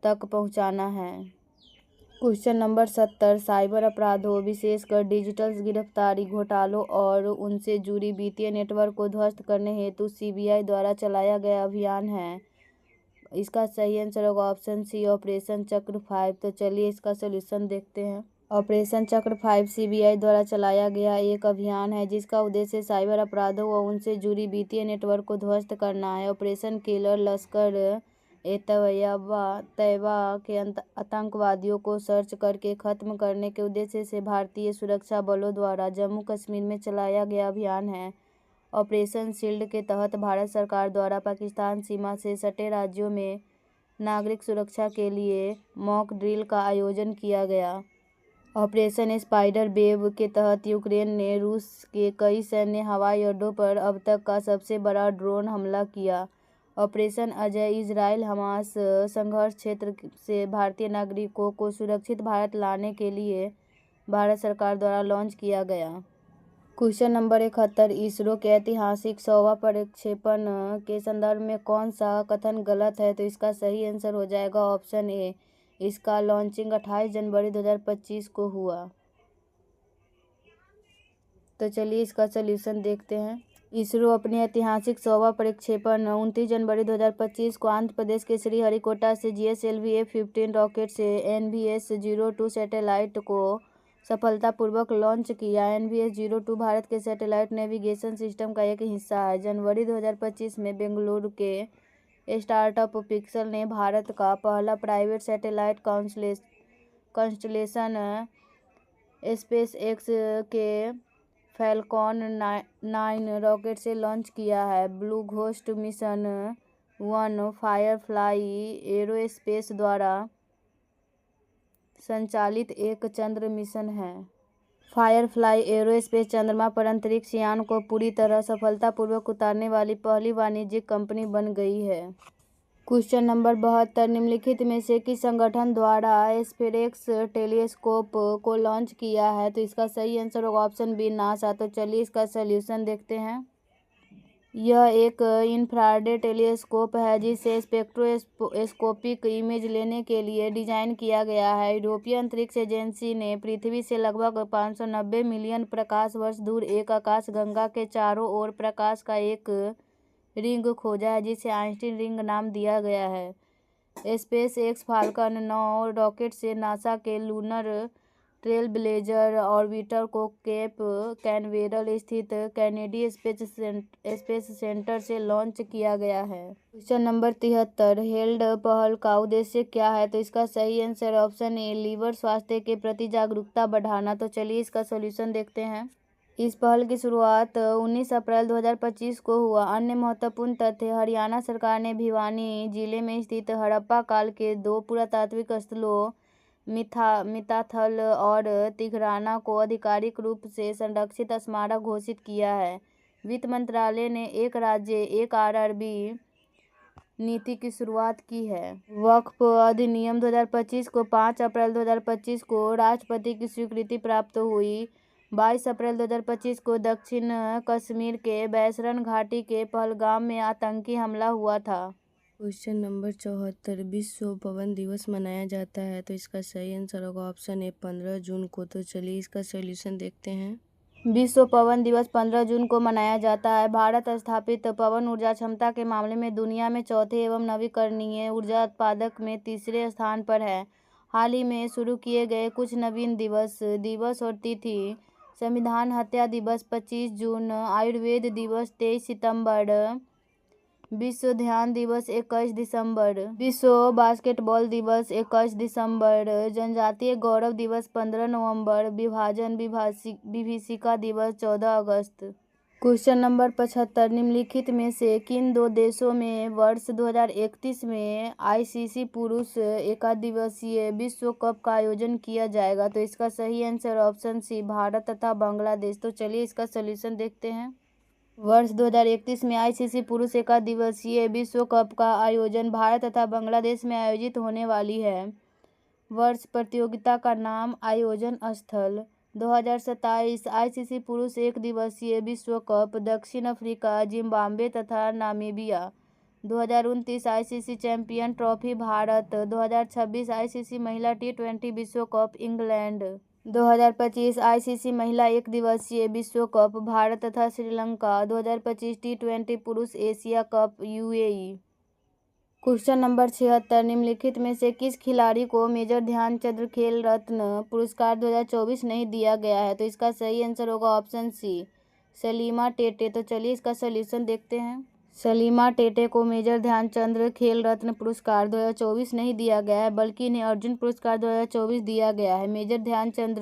तक पहुंचाना है। क्वेश्चन नंबर 70 साइबर अपराधों विशेषकर डिजिटल गिरफ्तारी घोटालों और उनसे जुड़ी वित्तीय नेटवर्क को ध्वस्त करने हेतु सीबीआई द्वारा चलाया गया अभियान है। इसका सही आंसर होगा ऑप्शन सी ऑपरेशन चक्र 5। तो चलिए इसका सोल्यूशन देखते हैं। ऑपरेशन चक्र 5 सीबीआई द्वारा चलाया गया एक अभियान है जिसका उद्देश्य साइबर अपराधों व उनसे जुड़ी वित्तीय नेटवर्क को ध्वस्त करना है। ऑपरेशन किलर लश्कर ए तैयबा के आतंकवादियों को सर्च करके खत्म करने के उद्देश्य से भारतीय सुरक्षा बलों द्वारा जम्मू कश्मीर में चलाया गया अभियान है। ऑपरेशन शील्ड के तहत भारत सरकार द्वारा पाकिस्तान सीमा से सटे राज्यों में नागरिक सुरक्षा के लिए मॉक ड्रिल का आयोजन किया गया। ऑपरेशन स्पाइडर वेव के तहत यूक्रेन ने रूस के कई सैन्य हवाई अड्डों पर अब तक का सबसे बड़ा ड्रोन हमला किया। ऑपरेशन अजय इजराइल हमास संघर्ष क्षेत्र से भारतीय नागरिकों को सुरक्षित भारत लाने के लिए भारत सरकार द्वारा लॉन्च किया गया। क्वेश्चन नंबर 71 इसरो के ऐतिहासिक 100वां प्रक्षेपण के संदर्भ में कौन सा कथन गलत है? तो इसका सही आंसर हो जाएगा ऑप्शन ए। इसका लॉन्चिंग 28 जनवरी 2025 को हुआ। तो चलिए इसका सलूशन देखते हैं। इसरो अपने ऐतिहासिक 100वां प्रक्षेपण 29 जनवरी 2025 को आंध्र प्रदेश के श्रीहरिकोटा से GSLV F-15 रॉकेट से NVS-02 सैटेलाइट को सफलतापूर्वक लॉन्च किया। NVS-02 भारत के सैटेलाइट नेविगेशन सिस्टम का एक हिस्सा है। जनवरी 2025 में बेंगलुरु के स्टार्टअप पिक्सल ने भारत का पहला private satellite constellation space x के फैल्कॉन 9 रॉकेट से लॉन्च किया है। Blue ghost mission 1 Firefly aerospace द्वारा संचालित एक चंद्र मिशन है। फायरफ्लाई एरोस्पेस चंद्रमा पर अंतरिक्ष यान को पूरी तरह सफलतापूर्वक उतारने वाली पहली वाणिज्यिक कंपनी बन गई है। क्वेश्चन नंबर 72 निम्नलिखित में से किस संगठन द्वारा स्फेरेक्स टेलीस्कोप को लॉन्च किया है? तो इसका सही आंसर होगा ऑप्शन बी नासा। तो चलिए इसका सलूशन देखते हैं। यह एक इंफ्रारेड टेलीस्कोप है जिसे स्पेक्ट्रोस्कोपिक इमेज लेने के लिए डिजाइन किया गया है। यूरोपीय अंतरिक्ष एजेंसी ने पृथ्वी से लगभग 590 मिलियन प्रकाश वर्ष दूर एक आकाशगंगा के चारों ओर प्रकाश का एक रिंग खोजा है जिसे आइंस्टीन रिंग नाम दिया गया है। स्पेस एक्स फाल्कन 9 रॉकेट से नासा के लूनर ट्रेलब्लेजर ऑर्बिटर को केप कैनवेरल स्थित कैनेडी स्पेस सेंटर से लॉन्च किया गया है। क्वेश्चन नंबर 73 हेल्ड पहल का उद्देश्य क्या है? तो इसका सही आंसर ऑप्शन ए लीवर स्वास्थ्य के प्रति जागरूकता बढ़ाना। तो चलिए इसका सॉल्यूशन देखते हैं। इस पहल की शुरुआत 19 अप्रैल 2025 को हुआ। अन्य महत्वपूर्ण तथ्य हरियाणा सरकार ने भिवानी जिले में स्थित हड़प्पा काल के 2 पुरातात्विक स्थलों मिताथल और तिघराना को आधिकारिक रूप से संरक्षित स्मारक घोषित किया है। वित्त मंत्रालय ने एक राज्य एक आरआरबी नीति की शुरुआत की है। वक्फ अधिनियम 2025 को 5 अप्रैल 2025 को राष्ट्रपति की स्वीकृति प्राप्त हुई। 22 अप्रैल 2025 को दक्षिण कश्मीर के बैसरन घाटी के पहलगाम में आतंकी हमला हुआ था। क्वेश्चन नंबर 74 विश्व पवन दिवस मनाया जाता है। तो इसका सही आंसर होगा ऑप्शन ए 15 जून को। तो चलिए इसका सॉल्यूशन देखते हैं। विश्व पवन दिवस 15 जून को मनाया जाता है। भारत स्थापित पवन ऊर्जा क्षमता के मामले में दुनिया में चौथे एवं नवीकरणीय ऊर्जा उत्पादक में तीसरे स्थान पर है। हाल ही में शुरू किए गए कुछ नवीन दिवस और तिथि संविधान हत्या दिवस 25 जून, आयुर्वेद दिवस 23 सितंबर, विश्व ध्यान दिवस 21 दिसंबर, विश्व बास्केटबॉल दिवस 21 दिसंबर, जनजातीय गौरव दिवस 15 नवंबर, विभाजन विभीषिका दिवस 14 अगस्त। क्वेश्चन नंबर 75 निम्नलिखित में से किन 2 देशों में वर्ष 2031 में ICC पुरुष एकादिवसीय विश्व कप का आयोजन किया जाएगा? तो इसका सही आंसर ऑप्शन सी भारत तथा बांग्लादेश। तो चलिए इसका सलूशन देखते हैं। वर्ष 2031 में ICC पुरुष एकादिवसीय विश्व कप का आयोजन भारत तथा बांग्लादेश में आयोजित होने वाली है। वर्ष प्रतियोगिता का नाम आयोजन स्थल 2027 ICC पुरुष एक दिवसीय विश्व कप दक्षिण अफ्रीका, जिम्बाब्वे तथा Namibia 2029 ICC champion trophy Bharat, 2026 ICC महिला टी20 विश्व कप इंग्लैंड, 2025 आईसीसी महिला एक दिवसीय विश्व कप भारत तथा श्रीलंका, 2025 टी20 पुरुष Asia cup UAE. Question number 76, निम्नलिखित में से किस खिलाड़ी को मेजर ध्यानचंद खेल रत्न पुरस्कार 2024 नहीं दिया गया है? तो इसका सही आंसर होगा ऑप्शन सी, सलीमा टेटे। तो चलिए इसका सलूशन देखते हैं। सलीमा टेटे को मेजर ध्यानचंद खेल रत्न पुरस्कार 2024 नहीं दिया गया है, बल्कि इन्हें अर्जुन पुरस्कार 2024 दिया गया है। मेजर ध्यानचंद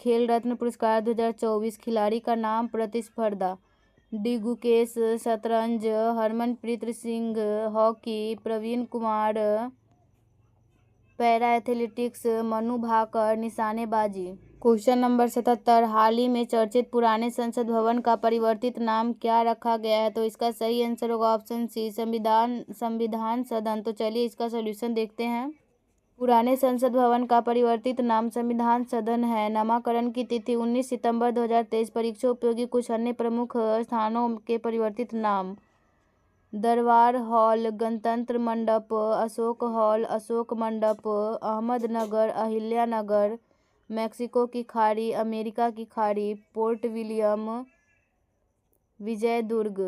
खेल रत्न पुरस्कार 2024 खिलाड़ी का नाम, प्रतिस्पर्धा: डी गुकेश शतरंज, Harmanpreet Singh hockey, Praveen Kumar para athletics, Manu Bhaker निशानेबाजी। क्वेश्चन नंबर 77, हाल ही में चर्चित पुराने संसद भवन का परिवर्तित नाम क्या रखा गया है? तो इसका सही आंसर होगा ऑप्शन सी, संविधान सदन। तो चलिए इसका सलूशन देखते हैं। पुराने संसद भवन का परिवर्तित नाम संविधान सदन है। नामकरण की तिथि 19 सितंबर 2023। परीक्षा उपयोगी कुछ अन्य प्रमुख स्थानों के परिवर्तित नाम: दरबार हॉल, गणतंत्र मंडप, अशोक हॉल, अशोक मंडप, अहमदनगर, अहिल्या नगर, मैक्सिको की खाड़ी, अमेरिका की खाड़ी, port William, Vijaydurg.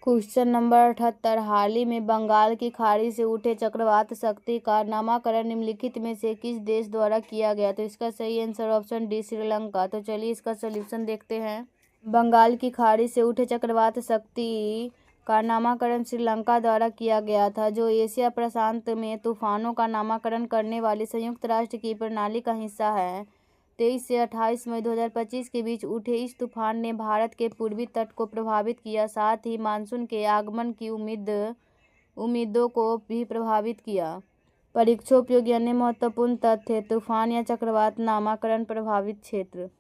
Question number 78, हाल ही में बंगाल की खाड़ी से उठे चक्रवात शक्ति का नामकरण निम्नलिखित में से किस देश द्वारा किया गया? तो इसका सही आंसर ऑप्शन डी, श्रीलंका। तो चलिए इसका सलूशन देखते हैं। बंगाल की खाड़ी से उठे चक्रवात शक्ति का नामकरण श्रीलंका द्वारा किया गया था, जो एशिया प्रशांत में तूफानों का नामकरण करने वाली संयुक्त राष्ट्र की प्रणाली का हिस्सा है। 23 से 28 मई 2025 के बीच उठे इस तूफान ने भारत के पूर्वी तट को प्रभावित किया, साथ ही मानसून के आगमन की उम्मीदों को भी प्रभावित किया। परीक्षा उपयोगी अन्य महत्वपूर्ण तथ्य: तूफान या चक्रवात नामकरण प्रभावित क्षेत्र: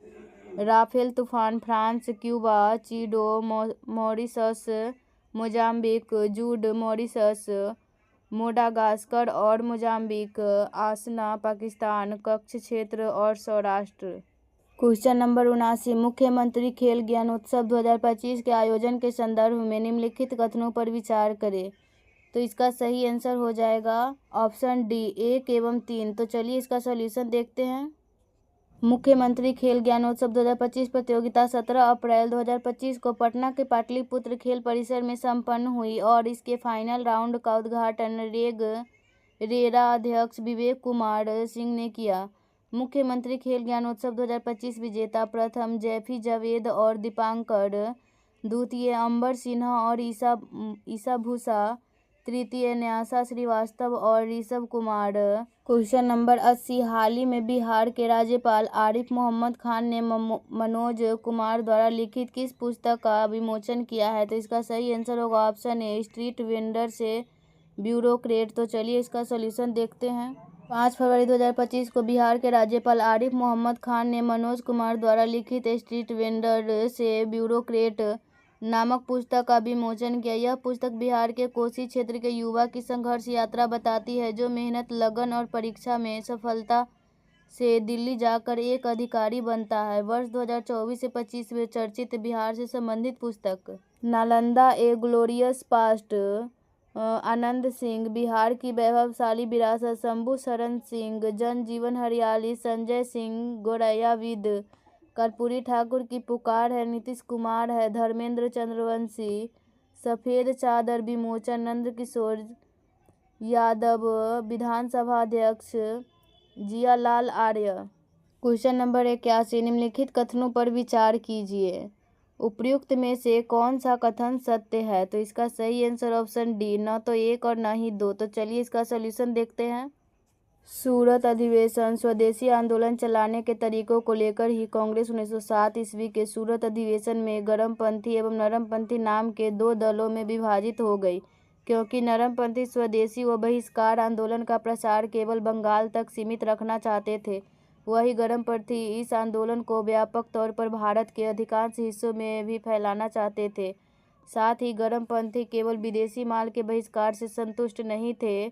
राफेल तूफान France, Cuba, Chido Mauritius, Mozambique, Jude Mauritius, Madagascar और मोजाम्बिक, आसना पाकिस्तान, कच्छ क्षेत्र और सौराष्ट्र। क्वेश्चन नंबर 79, मुख्यमंत्री खेल ज्ञानोत्सव 2025 के आयोजन के संदर्भ में निम्नलिखित कथनों पर विचार करें। तो इसका सही आंसर हो जाएगा ऑप्शन डी, 1 एवं 3। तो चलिए इसका सलूशन देखते हैं। मुख्यमंत्री खेल ज्ञानोत्सव 2025 प्रतियोगिता 17 अप्रैल 2025 को पटना के पाटलिपुत्र खेल परिसर में संपन्न हुई और इसके फाइनल राउंड का उद्घाटन रेरा अध्यक्ष विवेक कुमार सिंह ने किया। मुख्यमंत्री खेल ज्ञानोत्सव 2025 विजेता: प्रथम जैफी जावेद और दीपांकर, द्वितीय अंबर सिन्हा और ईसा भूसा, तृतीय न्यासा श्रीवास्तव और ऋषभ कुमार। क्वेश्चन नंबर 80, हाल ही में बिहार के राज्यपाल आरिफ मोहम्मद खान ने मनोज कुमार द्वारा लिखित किस पुस्तक का विमोचन किया है? तो इसका सही आंसर होगा ऑप्शन ए, स्ट्रीट वेंडर से ब्यूरोक्रेट। तो चलिए इसका सलूशन देखते हैं। 5 फरवरी 2025 को बिहार के राज्यपाल आरिफ मोहम्मद खान ने मनोज कुमार द्वारा लिखित स्ट्रीट वेंडर से ब्यूरोक्रेट नामक पुस्तक का विमोचन किया। यह पुस्तक बिहार के कोसी क्षेत्र के युवा की संघर्ष यात्रा बताती है, जो मेहनत, लगन और परीक्षा में सफलता से दिल्ली जाकर एक अधिकारी बनता है। वर्ष 2024 से 25 में चर्चित बिहार से संबंधित पुस्तक: Nalanda a glorious past, Anand Singh, Bihar की वैभवशाली विरासत, शंभू शरण सिंह, जन जीवन हरियाली, संजय सिंह गोरैया विद, कर्पूरी ठाकुर की पुकार है, नीतीश कुमार है, धर्मेंद्र चंद्रवंशी, सफेद चादर विमोचन, नंदकिशोर यादव, विधानसभा अध्यक्ष जियालाल आर्य। क्वेश्चन नंबर 81, निम्नलिखित कथनों पर विचार कीजिए। उपर्युक्त में से कौन सा कथन सत्य है? तो इसका सही आंसर ऑप्शन डी, न तो 1 और न ही 2। तो चलिए इसका सलूशन देखते हैं। सूरत अधिवेशन: स्वदेशी आंदोलन चलाने के तरीकों को लेकर ही कांग्रेस 1907 ईस्वी के सूरत अधिवेशन में गर्मपंथी एवं नरमपंथी नाम के 2 दलों में विभाजित हो गई। क्योंकि नरमपंथी स्वदेशी व बहिष्कार आंदोलन का प्रसार केवल बंगाल तक सीमित रखना चाहते थे, वही गर्मपंथी इस आंदोलन को व्यापक तौर पर भारत के अधिकांश हिस्सों में भी फैलाना चाहते थे। साथ ही गर्मपंथी केवल विदेशी माल के बहिष्कार से संतुष्ट नहीं थे,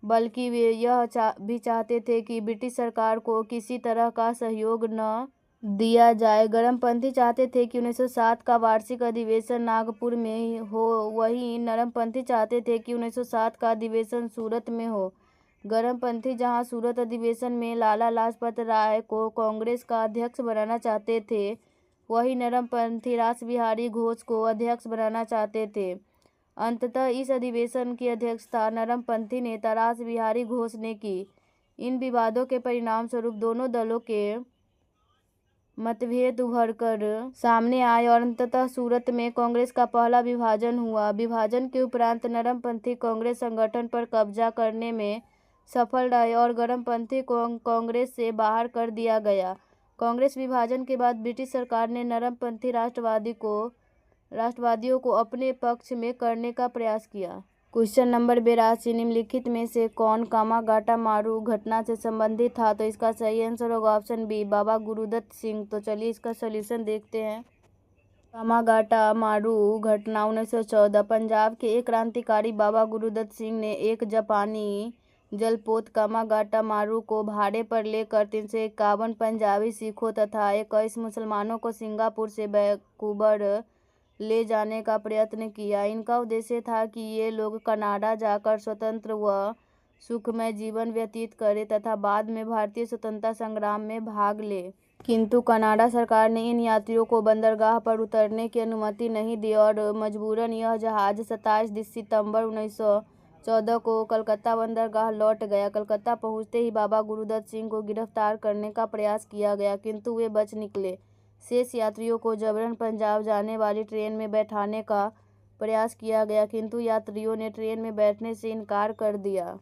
बल्कि वे यह भी चाहते थे कि ब्रिटिश सरकार को किसी तरह का सहयोग न दिया जाए। गर्मपंथी चाहते थे कि 1907 का वार्षिक अधिवेशन नागपुर में हो, वहीं नरमपंथी चाहते थे कि 1907 का अधिवेशन सूरत में हो। गर्मपंथी जहां सूरत अधिवेशन में लाला लाजपत राय को कांग्रेस का अध्यक्ष बनाना चाहते थे, वहीं नरमपंथी रासबिहारी घोष को अध्यक्ष बनाना चाहते थे। अंततः इस अधिवेशन की अध्यक्षता नरमपंथी नेता रासबिहारी घोष ने की। इन विवादों के परिणामस्वरूप दोनों दलों के मतभेद उभरकर सामने आए और अंततः सूरत में कांग्रेस का पहला विभाजन हुआ। विभाजन के उपरांत नरमपंथी कांग्रेस संगठन पर कब्जा करने में सफल रहे और गर्मपंथी को कांग्रेस से बाहर कर दिया गया। कांग्रेस विभाजन के बाद ब्रिटिश सरकार ने नरमपंथी राष्ट्रवादियों को अपने पक्ष में करने का प्रयास किया। क्वेश्चन नंबर 82, निम्नलिखित में से कौन कामागाटा मारू घटना से संबंधित था? तो इसका सही आंसर होगा ऑप्शन बी, बाबा गुरुदत्त सिंह। तो चलिए इसका सॉल्यूशन देखते हैं। कामागाटा मारू घटना 1914। पंजाब के एक क्रांतिकारी बाबा गुरुदत्त सिंह ने एक जापानी जलपोत कामागाटा मारू को भाड़े पर लेकर 351 पंजाबी सिखों तथा 21 मुसलमानों को सिंगापुर से वैंकूवर ले जाने का प्रयत्न किया। इनका उद्देश्य था कि ये लोग कनाडा जाकर स्वतंत्र व सुखमय जीवन व्यतीत करें तथा बाद में भारतीय स्वतंत्रता संग्राम में भाग ले। किंतु कनाडा सरकार ने इन यात्रियों को बंदरगाह पर उतरने की अनुमति नहीं दी और मजबूरन यह जहाज 27 सितंबर 1914 को कलकत्ता बंदरगाह लौट गया। कलकत्ता पहुंचते ही बाबा गुरुदत्त सिंह को गिरफ्तार करने का प्रयास किया गया, किंतु वे बच निकले। शेष यात्रियों को जबरन पंजाब जाने वाली ट्रेन में बैठाने का प्रयास किया गया, किंतु यात्रियों ने ट्रेन में बैठने से इनकार कर दिया।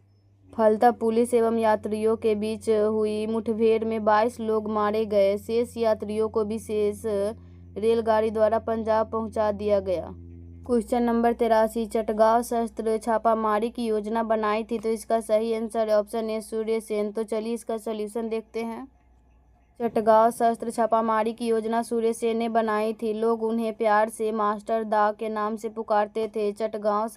फलतः पुलिस एवं यात्रियों के बीच हुई मुठभेड़ में 22 लोग मारे गए। शेष यात्रियों को विशेष रेलगाड़ी द्वारा पंजाब पहुंचा दिया गया। क्वेश्चन नंबर 83, चटगांव शस्त्र छापामारी की योजना बनाई थी? तो इसका सही answer option A, Surya Sen. तो चलिए इसका सॉल्यूशन देखते हैं। चटगांव शस्त्र छापामारी की योजना सूर्य सेन ने बनाई थी। लोग उन्हें प्यार से मास्टर दा के नाम से पुकारते थे। चटगांव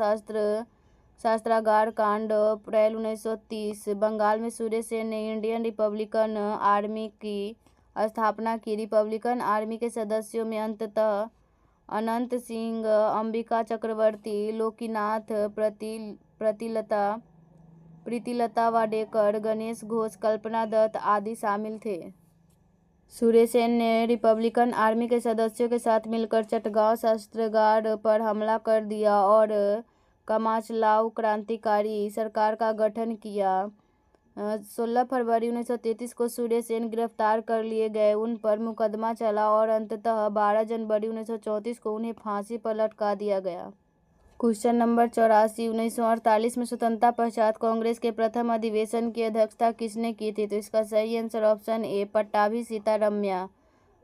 शस्त्रागार कांड अप्रैल 1930। बंगाल में सूर्य सेन ने इंडियन रिपब्लिकन आर्मी की स्थापना की। रिपब्लिकन आर्मी के सदस्यों में अंततः अनंत सिंह, अंबिका चक्रवर्ती, लोकीनाथ, प्रीतिलता वाडेकर, गणेश घोष, कल्पना दत्त आदि शामिल थे। सूर्य सेन ने रिपब्लिकन आर्मी के सदस्यों के साथ मिलकर चटगांव शस्त्रागार पर हमला कर दिया और कमाचलाऊ क्रांतिकारी सरकार का गठन किया। 16 फरवरी 1933 को सूर्य सेन गिरफ्तार कर लिए गए। उन पर मुकदमा चला और अंततः 12 जनवरी 1934 को उन्हें फांसी पर लटका दिया गया। क्वेश्चन नंबर 84, 1948 में स्वतंत्रता पश्चात कांग्रेस के प्रथम अधिवेशन की अध्यक्षता किसने की थी? तो इसका सही answer option A, Pattabhi Sitaramayya.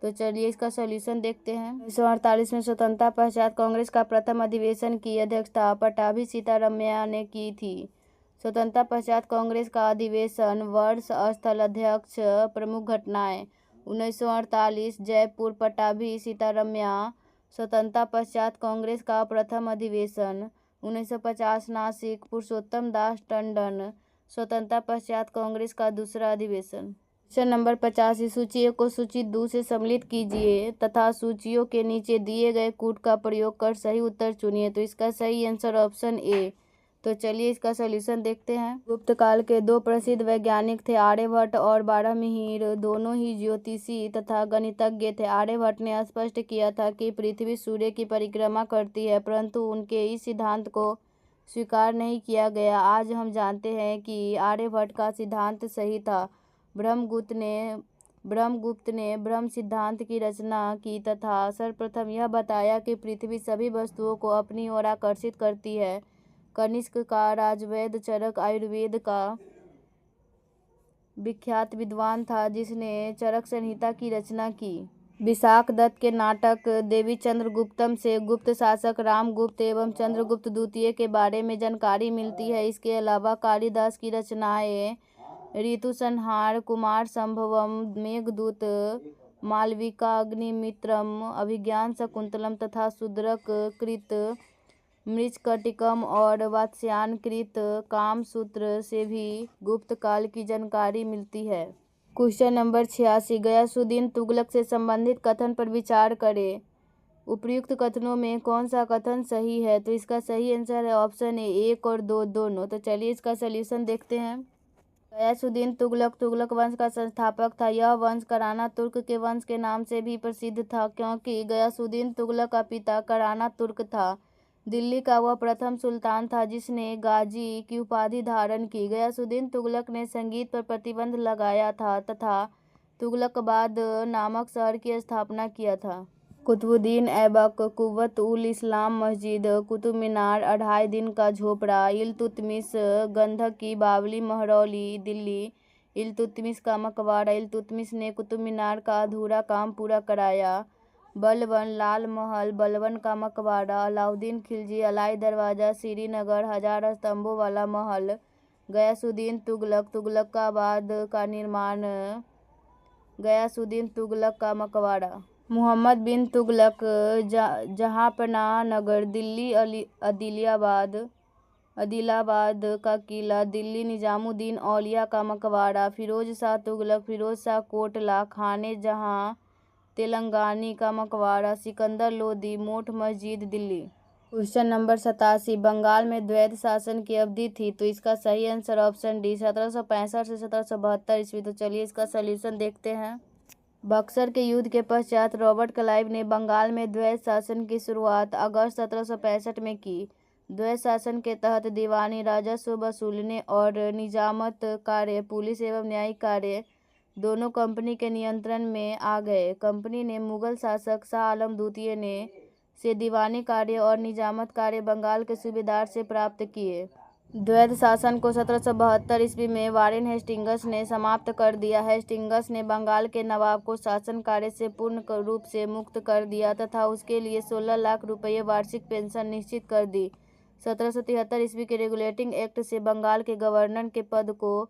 तो चलिए इसका सॉल्यूशन देखते हैं। 1948 में स्वतंत्रता पश्चात कांग्रेस का प्रथम अधिवेशन की अध्यक्षता पट्टाभी सीतारमैया ने की थी। स्वतंत्रता पश्चात कांग्रेस का अधिवेशन वर्ष, स्थल, अध्यक्ष, प्रमुख घटनाएं। 1948 जयपुर, पट्टाभी सीतारमैया। स्वतंत्रता पश्चात कांग्रेस का प्रथम अधिवेशन 1950 नासिक, पुरुषोत्तम दास टंडन। स्वतंत्रता पश्चात कांग्रेस का दूसरा अधिवेशन। क्वेश्चन नंबर 85, सूची को सूची 2 से सम्मिलित कीजिए तथा सूचियों के नीचे दिए गए कूट का प्रयोग कर सही उत्तर चुनिए। तो इसका सही आंसर ऑप्शन ए। तो चलिए इसका सॉल्यूशन देखते हैं। गुप्त काल के दो प्रसिद्ध वैज्ञानिक थे, आर्यभट्ट और बारहमिहिर। दोनों ही ज्योतिषी तथा गणितज्ञ थे। आर्यभट्ट ने स्पष्ट किया था कि पृथ्वी सूर्य की परिक्रमा करती है, परंतु उनके इस सिद्धांत को स्वीकार नहीं किया गया। आज हम जानते हैं कि आर्यभट्ट का सिद्धांत सही था। ब्रह्मगुप्त ने ब्रह्म सिद्धांत की रचना की तथा सर्वप्रथम यह बताया कि पृथ्वी सभी वस्तुओं को अपनी ओर आकर्षित करती है। कनिष्क का राजवैद्य चरक आयुर्वेद का विख्यात विद्वान था, जिसने चरक संहिता की रचना की। विशाख दत्त के नाटक देवी चंद्रगुप्तम से गुप्त शासक रामगुप्त एवं चंद्रगुप्त द्वितीय के बारे में जानकारी मिलती है। इसके अलावा कालिदास की रचनाएं ऋतुसंहार, कुमार संभवम, मेघदूत, मालविका, अग्निमित्रम, अभिज्ञान शकुंतलम तथा शूद्रक कृत मृच्छकटिकम और वात्स्यायन कृत कामसूत्र से भी गुप्त काल की जानकारी मिलती है। क्वेश्चन नंबर 86, गयासुद्दीन तुगलक से संबंधित कथन पर विचार करें। उपयुक्त कथनों में कौन सा कथन सही है? तो इसका सही आंसर है ऑप्शन ए 1 और 2 दोनों। तो चलिए इसका सलूशन देखते हैं। गयासुद्दीन तुगलक तुगलक वंश का संस्थापक था। यह वंश कराना तुर्क के वंश के नाम से भी प्रसिद्ध था, क्योंकि गयासुद्दीन तुगलक का पिता कराना तुर्क था। दिल्ली का वह प्रथम सुल्तान था जिसने गाजी की उपाधि धारण की। गयासुद्दीन तुगलक ने संगीत पर प्रतिबंध लगाया था तथा तुगलकाबाद नामक शहर की स्थापना किया था। कुतुबुद्दीन ऐबक, कुव्वत उल इस्लाम मस्जिद, कुतुब मीनार, 2.5 दिन का झोपड़ा, इल्तुतमिश, गंधक की बावली महरौली, दिल्ली, इल्तुतमिश का मकबरा, इल्तुतमिश ने कुतुब मीनार का अधूरा काम पूरा कराया, बलबन, लाल महल, बलबन का मकबरा, अलाउद्दीन खिलजी, अलाई दरवाजा, श्रीनगर, 1000 स्तंभों वाला महल, गयासुद्दीन तुगलक, तुगलकाबाद का निर्माण, गयासुद्दीन तुगलक का मकबरा, मोहम्मद बिन तुगलक, जहांपनाह नगर, दिल्ली, आदिलाबाद का किला, दिल्ली, निजामुद्दीन औलिया का मकबरा, फिरोज शाह तुगलक, फिरोज शाह कोटला, खाने जहां तेलंगानी का मकबरा, सिकंदर लोदी, मोठ मस्जिद, दिल्ली। क्वेश्चन नंबर 87, बंगाल में द्वैध शासन की अवधि थी। तो इसका सही आंसर ऑप्शन डी 1765 से 1772 ईस्वी। तो चलिए इसका सलूशन देखते हैं। बक्सर के युद्ध के पश्चात रॉबर्ट क्लाइव ने बंगाल में द्वैध शासन की शुरुआत अगस्त 1765 में की। द्वैध शासन के तहत दीवानी, राजस्व वसूलने और निजामत कार्य, पुलिस एवं न्यायिक कार्य दोनों कंपनी के नियंत्रण में आ गए। कंपनी ने मुगल शासक शाह आलम द्वितीय ने से दीवानी कार्य और निजामत कार्य बंगाल के सूबेदार से प्राप्त किए। द्वैध शासन को 1772 ईस्वी में वारेन हेस्टिंग्स ने समाप्त कर दिया। हेस्टिंग्स ने बंगाल के नवाब को शासन कार्य से पूर्ण रूप से मुक्त कर दिया तथा उसके लिए 16 लाख रुपये वार्षिक पेंशन निश्चित कर दी। 1773 ईस्वी के रेगुलेटिंग एक्ट से बंगाल के गवर्नर के पद को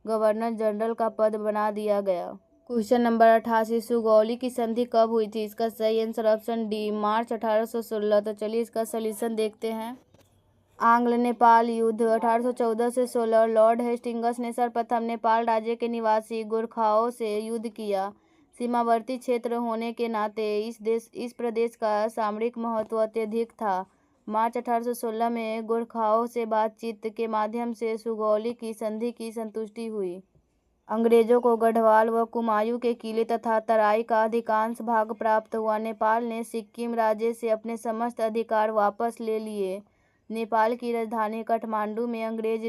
गवर्नर जनरल का पद बना दिया गया। क्वेश्चन नंबर 88, सुगौली की संधि कब हुई थी? इसका सही आंसर ऑप्शन डी मार्च 1816। तो चलिए इसका सलूशन देखते हैं। आंग्ल नेपाल युद्ध 1814 से 16, लॉर्ड हेस्टिंग्स ने सर्वप्रथम नेपाल राज्य के निवासी गोरखाओं से युद्ध किया। सीमावर्ती क्षेत्र होने के नाते इस प्रदेश का सामरिक महत्व अत्यधिक था। मार्च 1816 में गोरखाओं से बातचीत के माध्यम से सुगौली की संधि की संतुष्टि हुई। अंग्रेजों को गढ़वाल व कुमायूं के किले तथा तराई का अधिकांश भाग प्राप्त हुआ। नेपाल ने सिक्किम राज्य से अपने समस्त अधिकार वापस ले लिए। नेपाल की राजधानी काठमांडू में अंग्रेज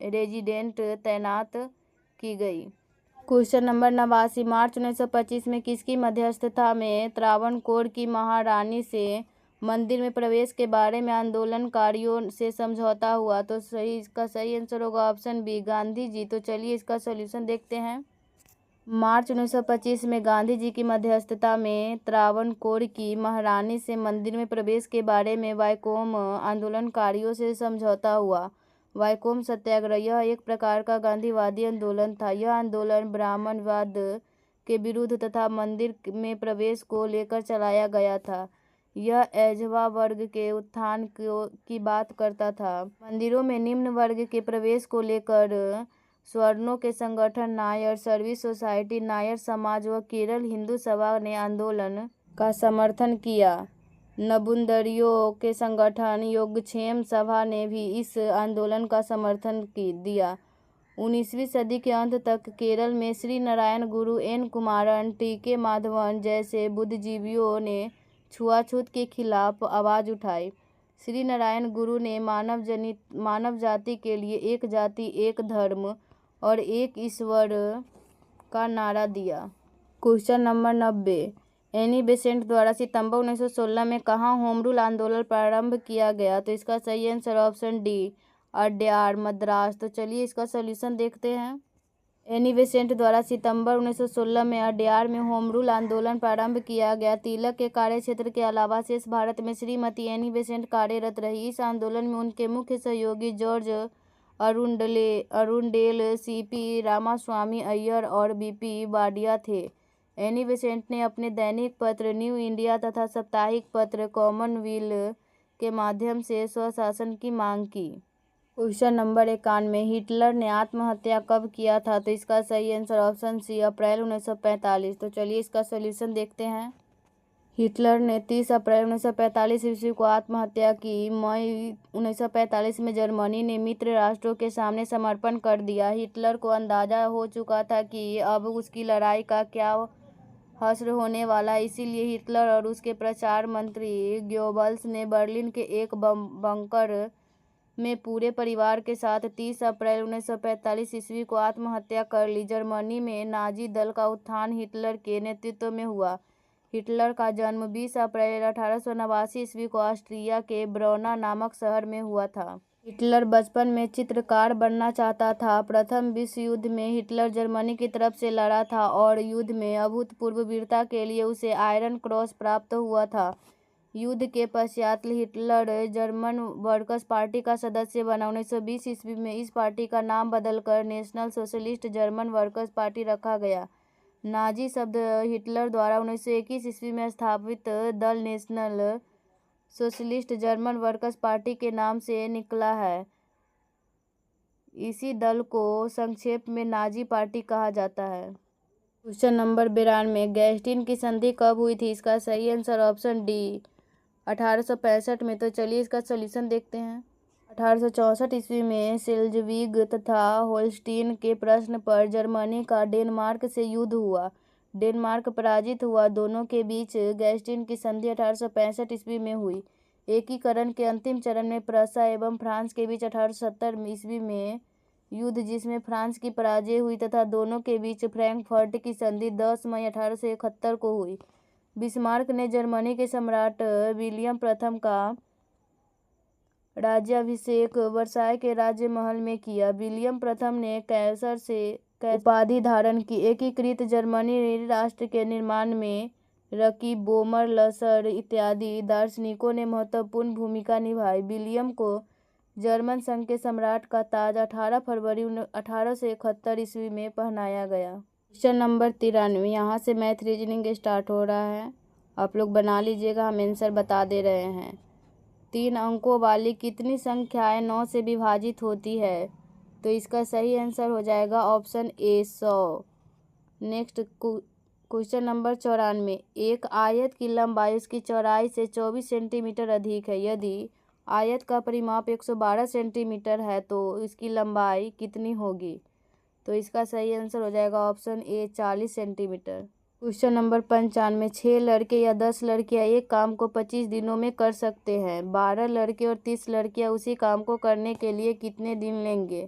रेजिडेंट तैनात की गई। क्वेश्चन नंबर 89, मार्च 1925 में किसकी मध्यस्थता में त्रावणकोर की महारानी से मंदिर में प्रवेश के बारे में आंदोलनकारियों से समझौता हुआ? तो इसका सही आंसर होगा ऑप्शन बी गांधी जी। तो चलिए इसका सलूशन देखते हैं। मार्च 1925 में गांधी जी की मध्यस्थता में त्रावणकोर की महारानी से मंदिर में प्रवेश के बारे में वाइकोम आंदोलनकारियों से समझौता हुआ। वाइकोम सत्याग्रह यह एक प्रकार का गांधीवादी आंदोलन था। यह आंदोलन ब्राह्मणवाद के विरुद्ध तथा मंदिर में प्रवेश को लेकर चलाया गया था। यह एझवा वर्ग के उत्थान की बात करता था। मंदिरों में निम्न वर्ग के प्रवेश को लेकर स्वर्णों के संगठन नायर सर्विस सोसाइटी, नायर समाज व केरल हिंदू सभा ने आंदोलन का समर्थन किया। नबुंदरियों के संगठन योगक्षेम सभा ने भी इस आंदोलन का समर्थन दिया। 19वीं सदी के अंत तक केरल में श्री नारायण गुरु, एन कुमारन, टी के माधवन जैसे बुद्धिजीवियों ने छुआछूत के खिलाफ आवाज उठाई। श्री नारायण गुरु ने मानव जाति के लिए एक जाति, एक धर्म और एक ईश्वर का नारा दिया। क्वेश्चन नंबर 90, एनी बेसेंट द्वारा सितंबर 1916 में कहाँ होम रूल आंदोलन प्रारंभ किया गया? तो इसका सही answer option D Adyar, Madras. तो चलिए इसका सलूशन देखते हैं। एनी बेसेंट द्वारा सितंबर 1916 में अड्यार में होम रूल आंदोलन प्रारंभ किया गया। तिलक के कार्यक्षेत्र के अलावा शेष भारत में श्रीमती एनी बेसेंट कार्यरत रही। इस आंदोलन में उनके मुख्य सहयोगी George Arundale, CP Ramaswamy Iyer और बीपी वाडिया थे। एनी बेसेंट ने अपने दैनिक पत्र न्यू इंडिया तथा साप्ताहिक पत्र कॉमनवेल्थ के माध्यम से स्वशासन की मांग की। क्वेश्चन नंबर 91, हिटलर ने आत्महत्या कब किया था? तो इसका सही आंसर ऑप्शन सी, अप्रैल 1945। तो चलिए इसका सोल्यूशन देखते हैं। हिटलर ने 30 अप्रैल 1945 ईस्वी को आत्महत्या की। मई 1945 में जर्मनी ने मित्र राष्ट्रों के सामने समर्पण कर दिया। हिटलर को अंदाजा हो चुका था कि अब उसकी लड़ाई का क्या हश्र होने वाला, इसीलिए हिटलर और उसके प्रचार मंत्री गोब्बल्स ने बर्लिन के एक बंकर में पूरे परिवार के साथ 30 अप्रैल 1945 ईस्वी को आत्महत्या कर ली। जर्मनी में नाजी दल का उत्थान हिटलर के नेतृत्व में हुआ। हिटलर का जन्म 20 अप्रैल 1889 ईस्वी को ऑस्ट्रिया के ब्रौना नामक शहर में हुआ था। हिटलर बचपन में चित्रकार बनना चाहता था। प्रथम विश्व युद्ध में हिटलर जर्मनी की तरफ से लड़ा था और युद्ध में अभूतपूर्व वीरता के लिए उसे आयरन क्रॉस प्राप्त हुआ था। युद्ध के पश्चात हिटलर जर्मन वर्कर्स पार्टी का सदस्य बना। 1920 ईस्वी में इस पार्टी का नाम बदलकर national socialist German workers party रखा गया। नाजी शब्द हिटलर द्वारा 1921 ईस्वी में स्थापित दल national socialist German workers party के नाम से निकला है। इसी दल को संक्षेप में नाजी पार्टी कहा जाता है। क्वेश्चन नंबर 92, गैस्टिन की संधि कब हुई थी? इसका सही आंसर ऑप्शन डी, 1865 में। तो चलिए इसका सोल्यूशन देखते हैं। 1864 ईस्वी में सेल्जविग तथा होल्स्टीन के प्रश्न पर जर्मनी का डेनमार्क से युद्ध हुआ। डेनमार्क पराजित हुआ। दोनों के बीच गैस्टिन की संधि 1865 ईस्वी में हुई। एकीकरण के अंतिम चरण में प्रसा एवं फ्रांस के बीच 1870 ईस्वी में युद्ध, जिसमें फ्रांस की पराजय हुई तथा दोनों के बीच फ्रैंकफर्ट की संधि 10 मई 1871 को हुई। बिस्मार्क ने जर्मनी के सम्राट विलियम प्रथम का राज्याभिषेक वर्साय के राजमहल में किया। विलियम प्रथम ने कैसर से उपाधि धारण की। एकीकृत जर्मनी राष्ट्र के निर्माण में रकी बोमर, लसर इत्यादि दार्शनिकों ने महत्वपूर्ण भूमिका निभाई। विलियम को जर्मन संघ के सम्राट का ताज 18 फरवरी 1871 ईस्वी में पहनाया गया। क्वेश्चन नंबर 93, यहाँ से मैथ रीजनिंग स्टार्ट हो रहा है। आप लोग बना लीजिएगा, हम आंसर बता दे रहे हैं। 3 अंकों वाली कितनी संख्याएं 9 से विभाजित होती है? तो इसका सही आंसर हो जाएगा option A, 100। Next question number 94, एक आयत की लंबाई उसकी चौड़ाई से 24 सेंटीमीटर अधिक है। यदि आयत का परिमाप 112 सेंटीमीटर है तो इसकी लंबाई कितनी होगी? तो इसका सही आंसर हो जाएगा option A, 40 centimetre. Question number 95, 6 लड़के या 10 लड़कियां एक काम को 25 दिनों में कर सकते हैं। 12 लड़के और 30 लड़कियां उसी काम को करने के लिए कितने दिन लेंगे?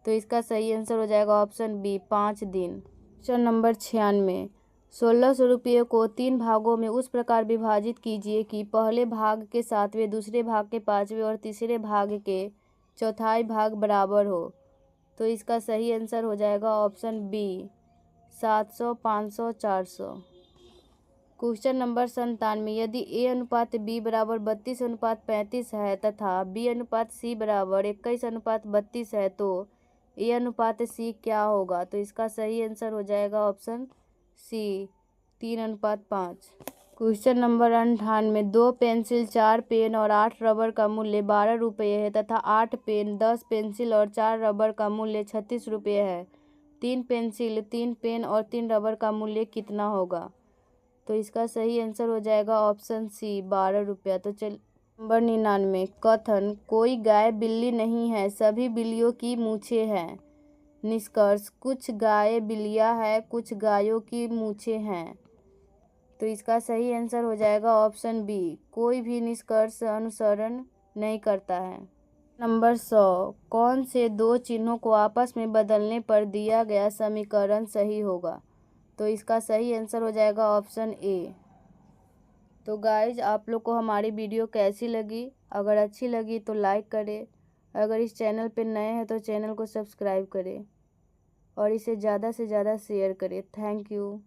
तो इसका सही आंसर हो जाएगा ऑप्शन बी, 5 दिन। क्वेश्चन नंबर 96, 1600 रुपये को 3 भागों में उस प्रकार विभाजित कीजिए कि पहले भाग के 7वें, दूसरे भाग के 5वें और तीसरे भाग के चौथाई भाग बराबर हो। तो इसका सही आंसर हो जाएगा ऑप्शन बी, 700, 500, 400। क्वेश्चन नंबर 97, यदि ए अनुपात बी बराबर 32:35 है तथा बी अनुपात सी बराबर 21:32 है तो ए अनुपात सी क्या होगा? तो इसका सही आंसर हो जाएगा option C, 3:5। Question number 98, 2 pencil, 4 pen और 8 रबर का मूल्य 12 रुपये है तथा 8 पेन, 10 पेंसिल और 4 रबर का मूल्य 36 रुपये है। 3 पेंसिल, 3 पेन और 3 रबर का मूल्य कितना होगा? तो इसका सही आंसर हो जाएगा ऑप्शन सी, 12 रुपया। तो चल नंबर 99, कथन कोई गाय बिल्ली नहीं है, सभी बिल्लियों की मूछें हैं। निष्कर्ष कुछ गाय बिल्लियां हैं, कुछ गायों की मूछें हैं। तो इसका सही आंसर हो जाएगा ऑप्शन बी, कोई भी निष्कर्ष अनुसरण नहीं करता है। नंबर 100, कौन से 2 चिन्हों को आपस में बदलने पर दिया गया समीकरण सही होगा? तो इसका सही आंसर हो जाएगा ऑप्शन ए। तो गाइज, आप लोग को हमारी वीडियो कैसी लगी? अगर अच्छी लगी तो लाइक करें, अगर इस चैनल पर नए हैं तो चैनल को सब्सक्राइब करें और इसे ज़्यादा से ज़्यादा शेयर करें। Thank you.